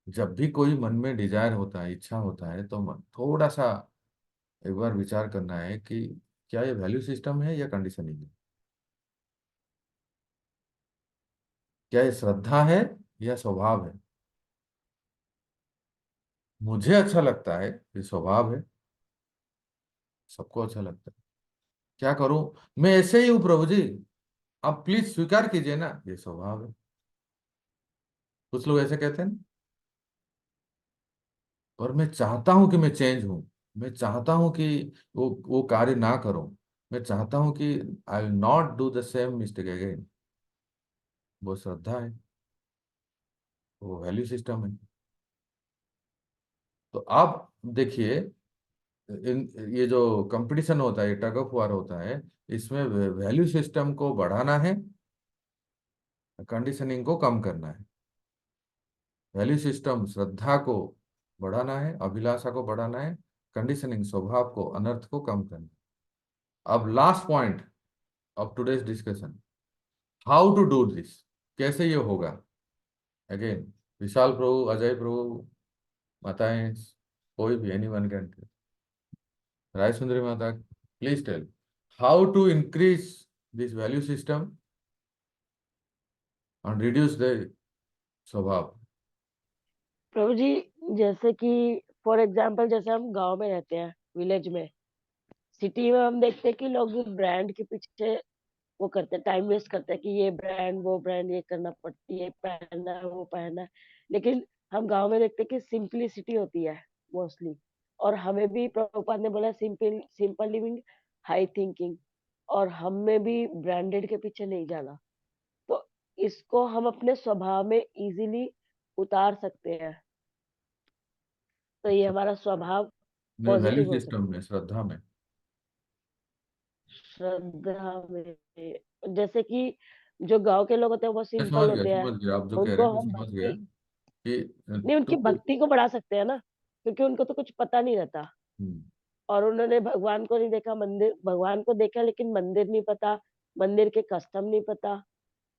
जब भी कोई मन में डिजायर होता है, इच्छा होता है, तो थोड़ा सा एक बार विचार करना है कि क्या ये वैल्यू सिस्टम है या कंडीशनिंग है? क्या ये श्रद्धा है या स्वभाव है? मुझे अच्छा लगता है ये स्वभाव है, सबको अच्छा लगता है। क्या करूं, मैं ऐसे ही हूं प्रभु जी, आप प्लीज स्वीकार कीजिए ना, ये स्वभाव है। कुछ लोग ऐसे कहते हैं ना, और मैं चाहता हूं कि मैं चेंज हूं, मैं चाहता हूं कि वो कार्य ना करूं, मैं चाहता हूं कि I will not do the same mistake again. वो श्रद्धा है, वो वैल्यू सिस्टम है। तो आप देखिए, ये जो कंपटीशन होता है, टग ऑफ वार होता है, इसमें वैल्यू सिस्टम को बढ़ाना है, कंडीशनिंग को कम करना है। वैल्यू सिस्टम श्रद्धा को बढ़ाना है, अभिलाषा को बढ़ाना है, कंडीशनिंग स्वभाव को, अनर्थ को कम करना है। अब last point of today's discussion, how to do this, कैसे ये होगा? अगेन, विशाल प्रभु, अजय प्रभु, माताएं, कोई भी, any one can, Rai Sundari माता, please tell how to increase this value system and reduce the स्वभाव। प्रभु जी, जैसे कि फॉर एग्जाम्पल जैसे हम गांव में रहते हैं, विलेज में, सिटी में हम देखते हैं कि लोग ब्रांड के पीछे वो करते हैं, टाइम वेस्ट करते हैं कि ये ब्रांड वो ब्रांड, ये करना पड़ती है, पहनना है वो पहनना है। लेकिन हम गांव में देखते हैं कि सिंपलिसिटी होती है मोस्टली। और हमें भी प्रभुपाद ने बोला simple simple living, high thinking, और हमें भी ब्रांडेड के पीछे नहीं जाना। तो इसको हम अपने स्वभाव में इजीली उतार सकते हैं, तो ये हमारा स्वभाव नहीं, वैल्यू पॉजिटिव हो सिस्टम सकता में, है। श्रद्धा में। श्रद्धा में जैसे कि जो गांव के लोग होते हैं वो मैं सिंपल होते हैं, समझ गया आप जो कह रहे उनको हैं, मैं हम समझ गया भक्ति, कि नहीं, उनकी तो भक्ति को बढ़ा सकते हैं ना, क्योंकि उनको तो कुछ पता नहीं रहता, हम्म, और उन्होंने भगवान को नहीं देखा, मंदिर भगवान को देखा लेकिन मंदिर नहीं पता, मंदिर के कस्टम नहीं पता,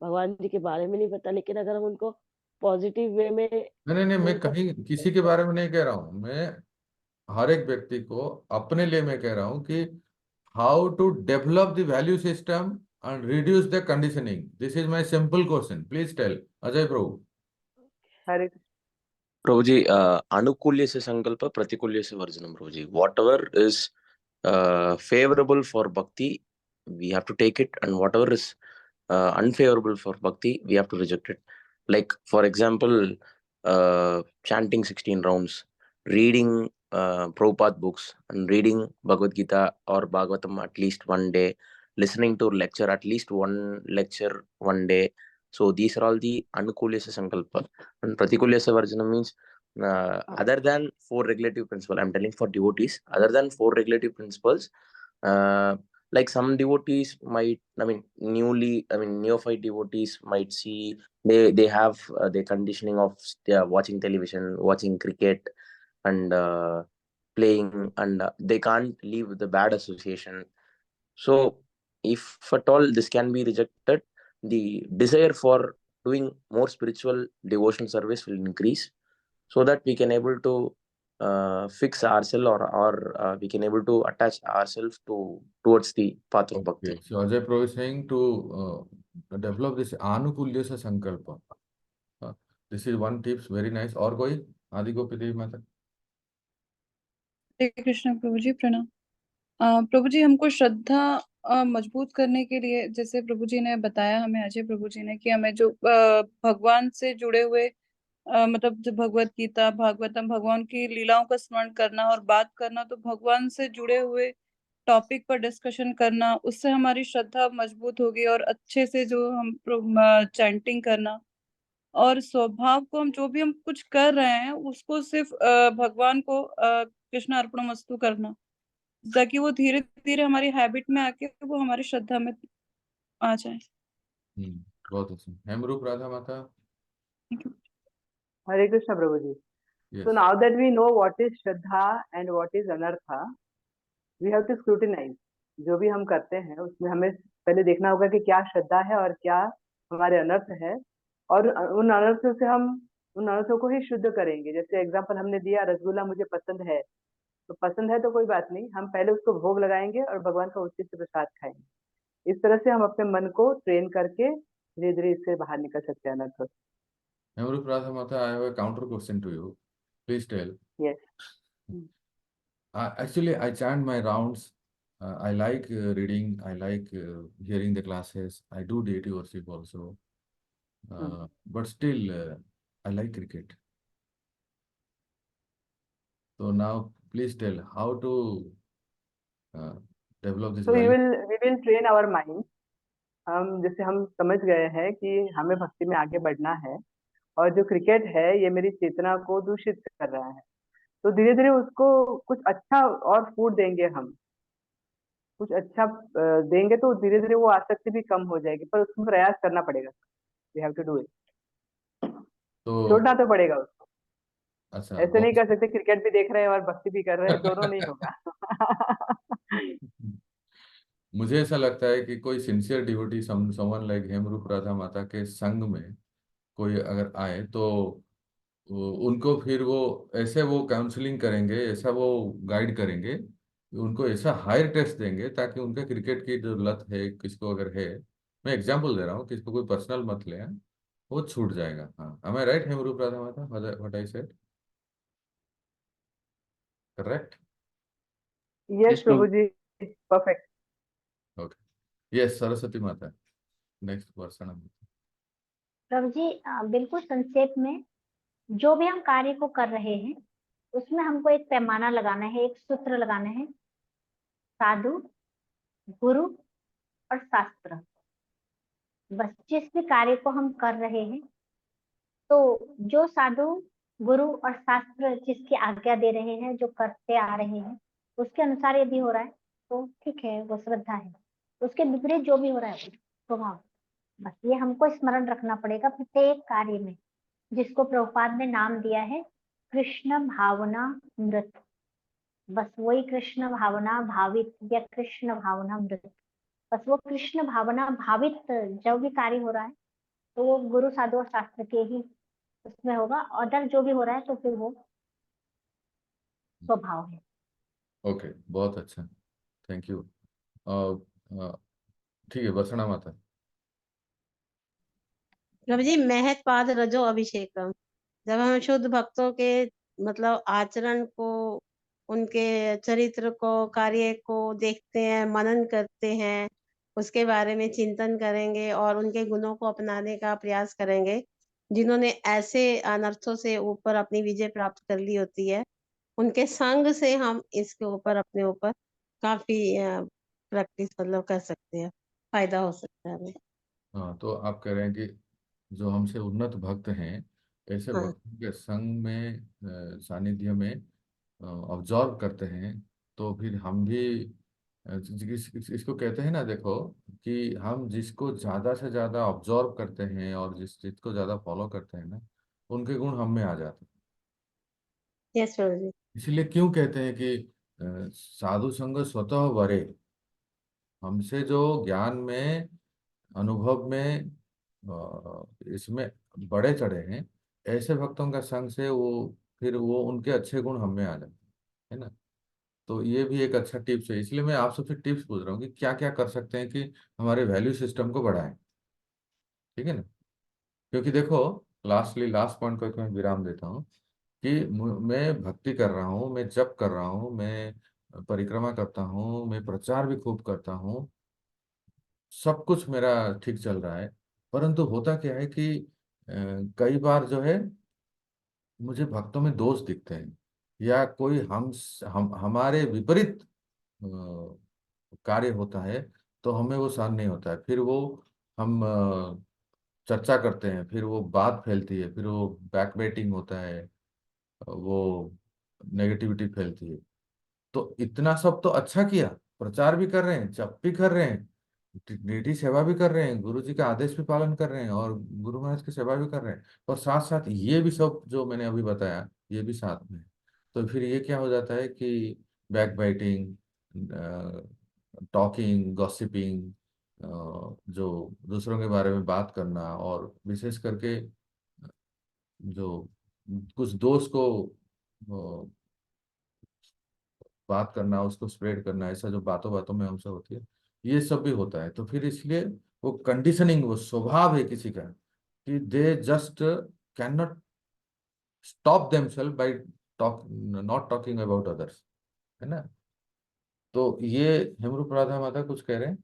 भगवान जी के बारे में नहीं पता। लेकिन अगर हम उनको पॉजिटिव वे में नहीं, मैं उनको, कहीं किसी के बारे में नहीं कह रहा हूँ, मैं हर एक व्यक्ति को अपने लिए मैं कह रहा हूँ कि how to develop the value system and reduce the conditioning, this is my simple question, please tell Ajay Prabhu. Hare Prabhuji, anukulyasya sankalpa, pratikulyasya varjanam, Prabhuji. Whatever is favorable for bhakti, we have to take it, and whatever is unfavorable for bhakti, we have to reject it. Like, for example, chanting 16 rounds, reading Prabhupada books, and reading Bhagavad Gita or Bhagavatam at least one day, listening to lecture at least one lecture one day. So these are all the anukulyasya sankalpa. And pratikulyasya varjana means other than four regulative principles, I'm telling for devotees, other than four regulative principles, uh, like some devotees might, neophyte devotees might see, they have their conditioning of watching television, watching cricket, and playing, and they can't leave the bad association. So if at all this can be rejected, the desire for doing more spiritual devotion service will increase, so that we can able to fix ourselves, or we can able to attach ourselves to towards the path of Okay, bhakti. so Ajay Pro is saying to develop this anukulyasya sankalpa. This is one tips, very nice. और कोई? आदि गोपी देवी माता। हरे कृष्ण प्रभु जी, प्रणाम। प्रभु जी, हमको श्रद्धा मजबूत करने के लिए, जैसे प्रभु जी ने बताया हमें, अजय प्रभु जी ने, कि हमें जो भगवान से जुड़े हुए मतलब जो भगवत गीता, भागवतम, भगवान की लीलाओं का स्मरण करना और बात करना, तो भगवान से जुड़े हुए टॉपिक पर डिस्कशन करना, उससे हमारी श्रद्धा मजबूत होगी। और अच्छे से जो हम चैंटिंग करना, और स्वभाव को, हम जो भी हम कुछ कर रहे हैं उसको सिर्फ भगवान को कृष्ण अर्पणमस्तु करना, ताकि वो धीरे धीरे हमारी हैबिट में आके वो हमारी श्रद्धा में आ जाए। बहुत अच्छा। हेमरूप राधा माता। हरे कृष्ण प्रभु जी। Yes. So now that we know what is Shraddha and what is Anartha, we have to scrutinize. जो भी हम करते हैं उसमें हमें पहले देखना होगा कि क्या श्रद्धा है और क्या हमारे अनर्थ है, और उन अनर्थों से हम उन अनर्थों को ही शुद्ध करेंगे। जैसे एग्जाम्पल हमने दिया, रसगुल्ला मुझे पसंद है, तो पसंद है तो कोई बात नहीं, हम पहले उसको भोग लगाएंगे और भगवान का उचित प्रसाद खाएंगे। इस तरह से हम अपने मन को ट्रेन करके धीरे धीरे इससे बाहर निकल सकते हैं अनर्थों Hemru Pradha Mata, I have a counter question to you. Please tell. से। Yes. Actually, I chant my rounds. I like reading. I like hearing the classes. I do deity worship also. But still, I like cricket. So now, please tell how to develop this तो value. We will train our mind. हम समझ गए हैं कि हमें भक्ति में आगे बढ़ना है, और जो क्रिकेट है ये मेरी चेतना को दूषित कर रहा है, तो धीरे धीरे उसको कुछ अच्छा और फूड देंगे, हम कुछ अच्छा देंगे तो धीरे धीरे वो आसक्ति भी कम हो जाएगी, पर उसमें प्रयास करना पड़ेगा। We have to do it. तो छोड़ना तो पड़ेगा उसको, अच्छा, ऐसे नहीं कर सकते क्रिकेट भी देख रहे हैं और भक्ति भी कर रहे हैं, दोनों नहीं होगा। मुझे ऐसा लगता है कि कोई sincere devotee someone like Hemroop Radha माता के संग में कोई अगर आए तो उनको फिर वो ऐसे वो काउंसलिंग करेंगे, ऐसा वो गाइड करेंगे, उनको ऐसा हायर टेस्ट देंगे ताकि उनके क्रिकेट की जो लत है, किसको अगर है, मैं एग्जांपल दे रहा हूँ, किसको कोई पर्सनल मत ले, वो छूट जाएगा। हाँ, am I right, हेमरूप राधा माता? What I said correct? Yes Prabhu ji, perfect. Okay, yes Saraswati Mata, next person. प्रभु जी बिल्कुल संक्षेप में, जो भी हम कार्य को कर रहे हैं उसमें हमको एक पैमाना लगाना है, एक सूत्र लगाना है, साधु, गुरु और शास्त्र। बस जिस भी कार्य को हम कर रहे हैं तो जो साधु, गुरु और शास्त्र जिसकी आज्ञा दे रहे हैं, जो करते आ रहे हैं, उसके अनुसार यदि हो रहा है तो ठीक है, वो श्रद्धा है। उसके विपरीत जो भी हो रहा है वो स्वभाव। बस ये हमको स्मरण रखना पड़ेगा प्रत्येक कार्य में, जिसको प्रभुपाद ने नाम दिया है कृष्ण भावना मृत। बस वही कृष्ण भावना भावित या कृष्ण भावना मृत, बस वो कृष्ण भावना भावित जो भी कार्य हो रहा है तो वो गुरु साधु और शास्त्र के ही उसमें होगा। अदर जो भी हो रहा है तो फिर वो स्वभाव है। ओके, बहुत अच्छा, थैंक यू। ठीक है, वर्षणा माता। प्रभु जी, महत पाद रजो अभिषेकम, जब हम शुद्ध भक्तों के मतलब आचरण को, उनके चरित्र को, कार्य को देखते हैं, मनन करते हैं, उसके बारे में चिंतन करेंगे और उनके गुणों को अपनाने का प्रयास करेंगे, जिन्होंने ऐसे अनर्थों से ऊपर अपनी विजय प्राप्त कर ली होती है, उनके संग से हम इसके ऊपर अपने ऊपर काफी प्रैक्टिस मतलब कर सकते हैं, फायदा हो सकता है हमें। हाँ, तो आप कह रहे हैं कि जो हमसे उन्नत भक्त हैं, ऐसे हाँ भक्तों के संग में, सानिध्य में ऑब्जर्व करते हैं, तो फिर हम भी इसको कहते हैं ना, देखो कि हम जिसको ज्यादा से ज्यादा ऑब्जर्व करते हैं और जिस चीज को ज्यादा फॉलो करते हैं ना, उनके गुण हम में आ जाते हैं। यस प्रभु जी। इसलिए क्यों कहते हैं कि साधु संग स्वतः वरे, हमसे जो ज्ञान में, अनुभव में, इसमें बड़े चढ़े हैं, ऐसे भक्तों का संग से वो फिर वो उनके अच्छे गुण हम में आ जाते हैं, है ना। तो ये भी एक अच्छा टिप्स है। इसलिए मैं आपसे फिर टिप्स पूछ रहा हूँ कि क्या क्या कर सकते हैं कि हमारे वैल्यू सिस्टम को बढ़ाएं, ठीक है ना। क्योंकि देखो, लास्ट पॉइंट को एक मैं विराम देता हूँ कि मैं भक्ति कर रहा हूँ, मैं जप कर रहा हूँ, मैं परिक्रमा करता हूँ, मैं प्रचार भी खूब करता हूँ, सब कुछ मेरा ठीक चल रहा है, परंतु होता क्या है कि कई बार जो है मुझे भक्तों में दोष दिखते हैं, या कोई हम हमारे विपरीत कार्य होता है, तो हमें वो सहन नहीं होता है। फिर वो हम चर्चा करते हैं, फिर वो बात फैलती है, फिर वो बैकबैटिंग होता है, वो नेगेटिविटी फैलती है। तो इतना सब तो अच्छा किया, प्रचार भी कर रहे हैं, जप भी कर रहे हैं, निधि सेवा भी कर रहे हैं, गुरु जी का आदेश भी पालन कर रहे हैं, और गुरु महाराज की सेवा भी कर रहे हैं, और साथ साथ ये भी सब जो मैंने अभी बताया ये भी साथ में है। तो फिर ये क्या हो जाता है कि बैक बाइटिंग, टॉकिंग, गॉसिपिंग, जो दूसरों के बारे में बात करना, और विशेष करके जो कुछ दोस्त को बात करना, उसको स्प्रेड करना, ऐसा जो बातों बातों में हमसे होती है, ये सब भी होता है। तो फिर इसलिए वो कंडीशनिंग, वो स्वभाव है किसी का कि they just can not stop themselves by talk not talking about others, है ना। तो ये हेमरूप राधा माता कुछ कह रहे हैं,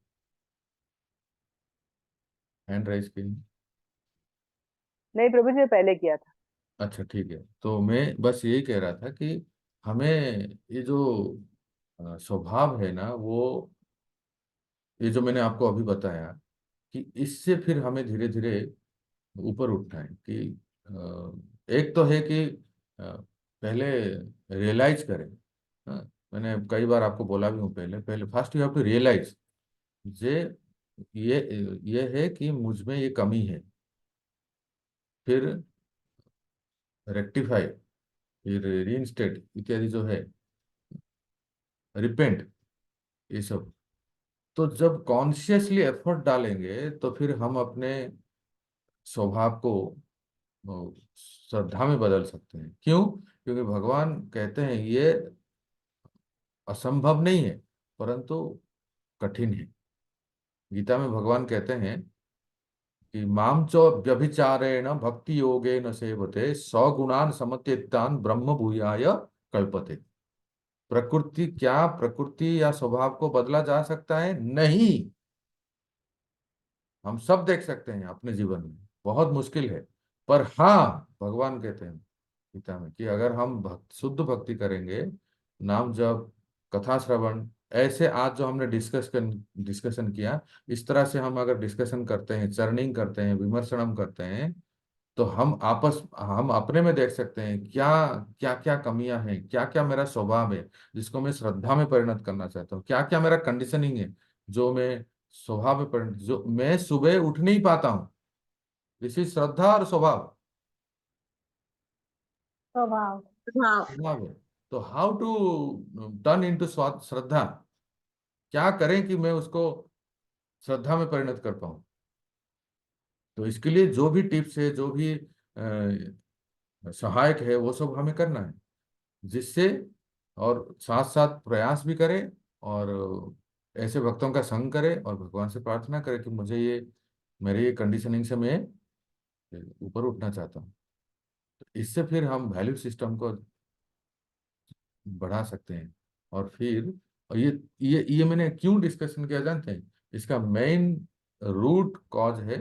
हैंड राइज की। नहीं प्रभु जी, ने पहले किया था। अच्छा ठीक है, तो मैं बस यही कह रहा था कि हमें ये जो स्वभाव है ना, वो ये जो मैंने आपको अभी बताया कि इससे फिर हमें धीरे धीरे ऊपर उठना है कि एक तो है कि पहले रियलाइज करें। हाँ, मैंने कई बार आपको बोला भी हूँ, पहले पहले first you have to realise जे ये ये है कि मुझ में ये कमी है, फिर रेक्टिफाई, फिर रीइंस्टेट इत्यादि जो है, रिपेंट, ये सब। तो जब कॉन्शियसली एफर्ट डालेंगे तो फिर हम अपने स्वभाव को श्रद्धा में बदल सकते हैं। क्यों? क्योंकि भगवान कहते हैं ये असंभव नहीं है, परंतु कठिन है। गीता में भगवान कहते हैं कि माम च व्यभिचारेण भक्ति योगेन सेवते सगुणान समत्यक्तान ब्रह्म भूयाय कल्पते। प्रकृति, क्या प्रकृति या स्वभाव को बदला जा सकता है? नहीं। हम सब देख सकते हैं अपने जीवन में, बहुत मुश्किल है। पर हाँ, भगवान कहते हैं गीता में कि अगर हम शुद्ध भक्ति करेंगे, नाम जप, कथा श्रवण, ऐसे आज जो हमने डिस्कशन किया, इस तरह से हम अगर डिस्कशन करते हैं, चर्निंग करते हैं, विमर्शनम करते हैं, तो हम अपने में देख सकते हैं क्या क्या क्या कमियां हैं, क्या क्या मेरा स्वभाव है जिसको मैं श्रद्धा में परिणत करना चाहता हूँ, क्या क्या मेरा कंडीशनिंग है जो मैं स्वभाव में परिणत, जो मैं सुबह उठ नहीं पाता हूँ। दिस इज श्रद्धा और स्वभाव, स्वभाव। हाँ, स्वभाव है। तो हाउ टू टर्न इनटू श्रद्धा, क्या करें कि मैं उसको श्रद्धा में परिणत कर पाऊं। तो इसके लिए जो भी टिप्स है, जो भी सहायक है, वो सब हमें करना है, जिससे, और साथ साथ प्रयास भी करें, और ऐसे भक्तों का संग करें, और भगवान से प्रार्थना करें कि मुझे ये, मेरे ये कंडीशनिंग से मैं ऊपर उठना चाहता हूँ। तो इससे फिर हम वैल्यू सिस्टम को बढ़ा सकते हैं। और फिर, और ये मैंने क्यों डिस्कशन किया जानते हैं? इसका मेन रूट कॉज है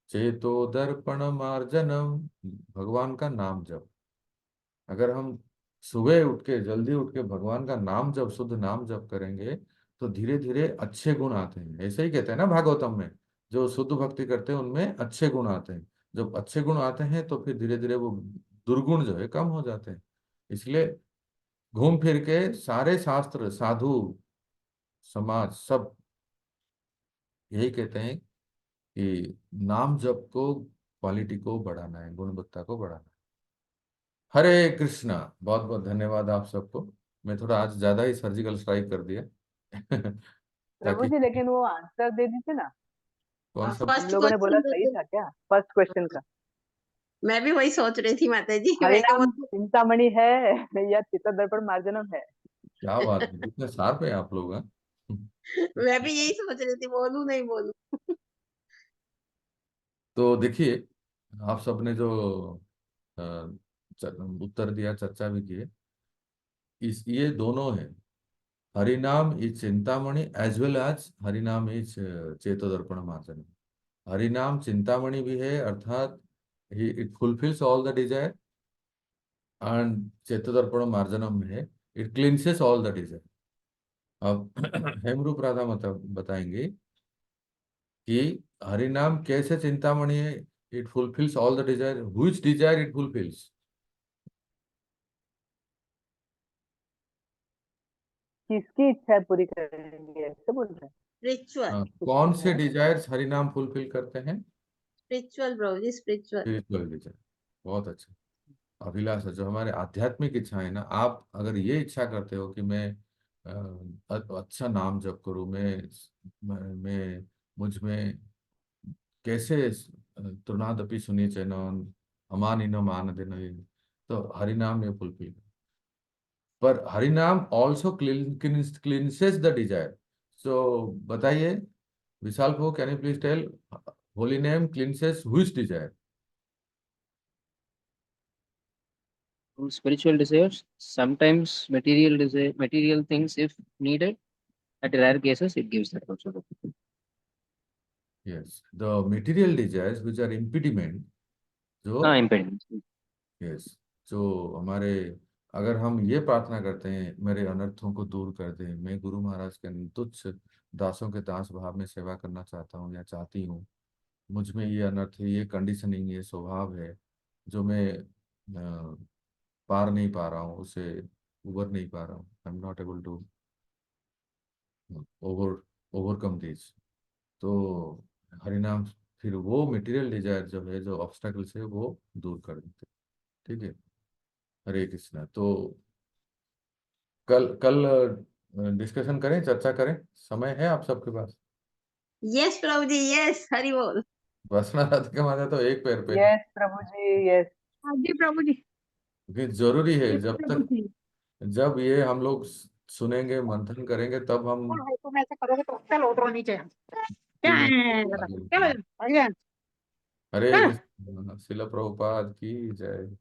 चेतो दर्पण मार्जनम, भगवान का नाम जप। अगर हम सुबह उठ के, जल्दी उठ के भगवान का नाम जप, शुद्ध नाम जप करेंगे, तो धीरे धीरे अच्छे गुण आते हैं। ऐसे ही कहते हैं ना भागवतम में, जो शुद्ध भक्ति करते हैं उनमें अच्छे गुण आते हैं। जब अच्छे गुण आते हैं तो फिर धीरे धीरे वो दुर्गुण जो है कम हो जाते हैं। इसलिए घूम फिर के सारे शास्त्र, साधु समाज, सब यही कहते हैं कि नाम जप को, क्वालिटी को बढ़ाना है, गुणवत्ता को बढ़ाना है। हरे कृष्णा। बहुत बहुत धन्यवाद आप सबको। मैं थोड़ा आज ज्यादा ही सर्जिकल स्ट्राइक कर दिया प्रभु ताकि, जी लेकिन वो आंसर दे दीजिए ना। कौन सा? हम फर्स्ट लोगों ने बोला सही क्वेश्चन, था क्या फर्स्ट क्वेश्चन का? मैं भी वही सोच रही थी माता जी। मैं क्या हरिनाम बोलूं, चिंतामणि है या चित्तदर्पण मार्जनम है? क्या बात है, इतने शार्प है आप लोग, हैं? मैं भी यही सोच रही थी, बोलूं नहीं बोलूं। तो देखिए, आप सबने जो अ, उत्तर दिया, चर्चा भी की है, इस ये दोनों है, हरिनाम इज चिंतामणि एज वेल एज हरिनाम इज चेतोदर्पण मार्जन। हरिनाम चिंतामणि भी है, अर्थात it fulfils all the desire, and चेतोदर्पण मार्जनम है, it cleanses all the desire. अब हेमरूप राधा मतलब बताएंगे कि हरिनाम कैसे चिंतामणि है, it fulfils all the Dzire, which desire it fulfils. किसकी इच्छा पूरी करेंगे ऐसे बोल रहे हैं? स्पिरिचुअल, कुछ कौन तो से है। डिजायर्स हरिनाम फुलफिल करते हैं? Spiritual Prabhu ji, spiritual. Spiritual desire. बहुत अच्छा। अभिलाषा, जो हमारे आध्यात्मिक इच्छा है ना, आप अगर ये इच्छा करते हो कि मैं अच्छा नाम जप करूं, मैं मुझ में कैसे तृणादपि सुनी चैनन अमानिनो मान दिन, तो हरिनाम ये फुलफिल। पर हरि नाम also cleanses the desire. So बताइए विशाल को, can you please tell, holy name cleanses which desire? Spiritual desires, sometimes material desire, material things if needed. At rare cases, it gives that also. Yes, the material desires which are impediment, जो Impediments. Yes, जो हमारे, अगर हम ये प्रार्थना करते हैं मेरे अनर्थों को दूर कर दे, मैं गुरु महाराज के तुच्छ दासों के दास भाव में सेवा करना चाहता हूँ या चाहती हूँ, मुझ में ये अनर्थ है, ये कंडीशनिंग, ये स्वभाव है जो मैं पार नहीं पा रहा हूँ, उसे उबर नहीं पा रहा हूँ, I am not able to over overcome this. तो हरिनाम फिर वो मटेरियल डिजायर जो है, जो ऑब्स्टेकल्स है, वो दूर कर देते। ठीक है, हरे कृष्णा। तो कल कल डिस्कशन करें, चर्चा करें, समय है आप सबके पास? यस प्रभु जी, यस, हरि बोल। भस्मनाथ के माथे तो एक पैर पे, यस प्रभु जी, यस। हाँ जी प्रभु जी। क्योंकि जरूरी है, यस जब प्रभु तक, जी। जब ये हम लोग सुनेंगे, मंथन करेंगे, तब हम तुम ऐसे करोगे तो चलो उतरो नीचे। क्या कि है आगे क्या बढ़ेंगे। भैया? हरे हाँ? कृष्ण, शिला प्रभुपाद की जय।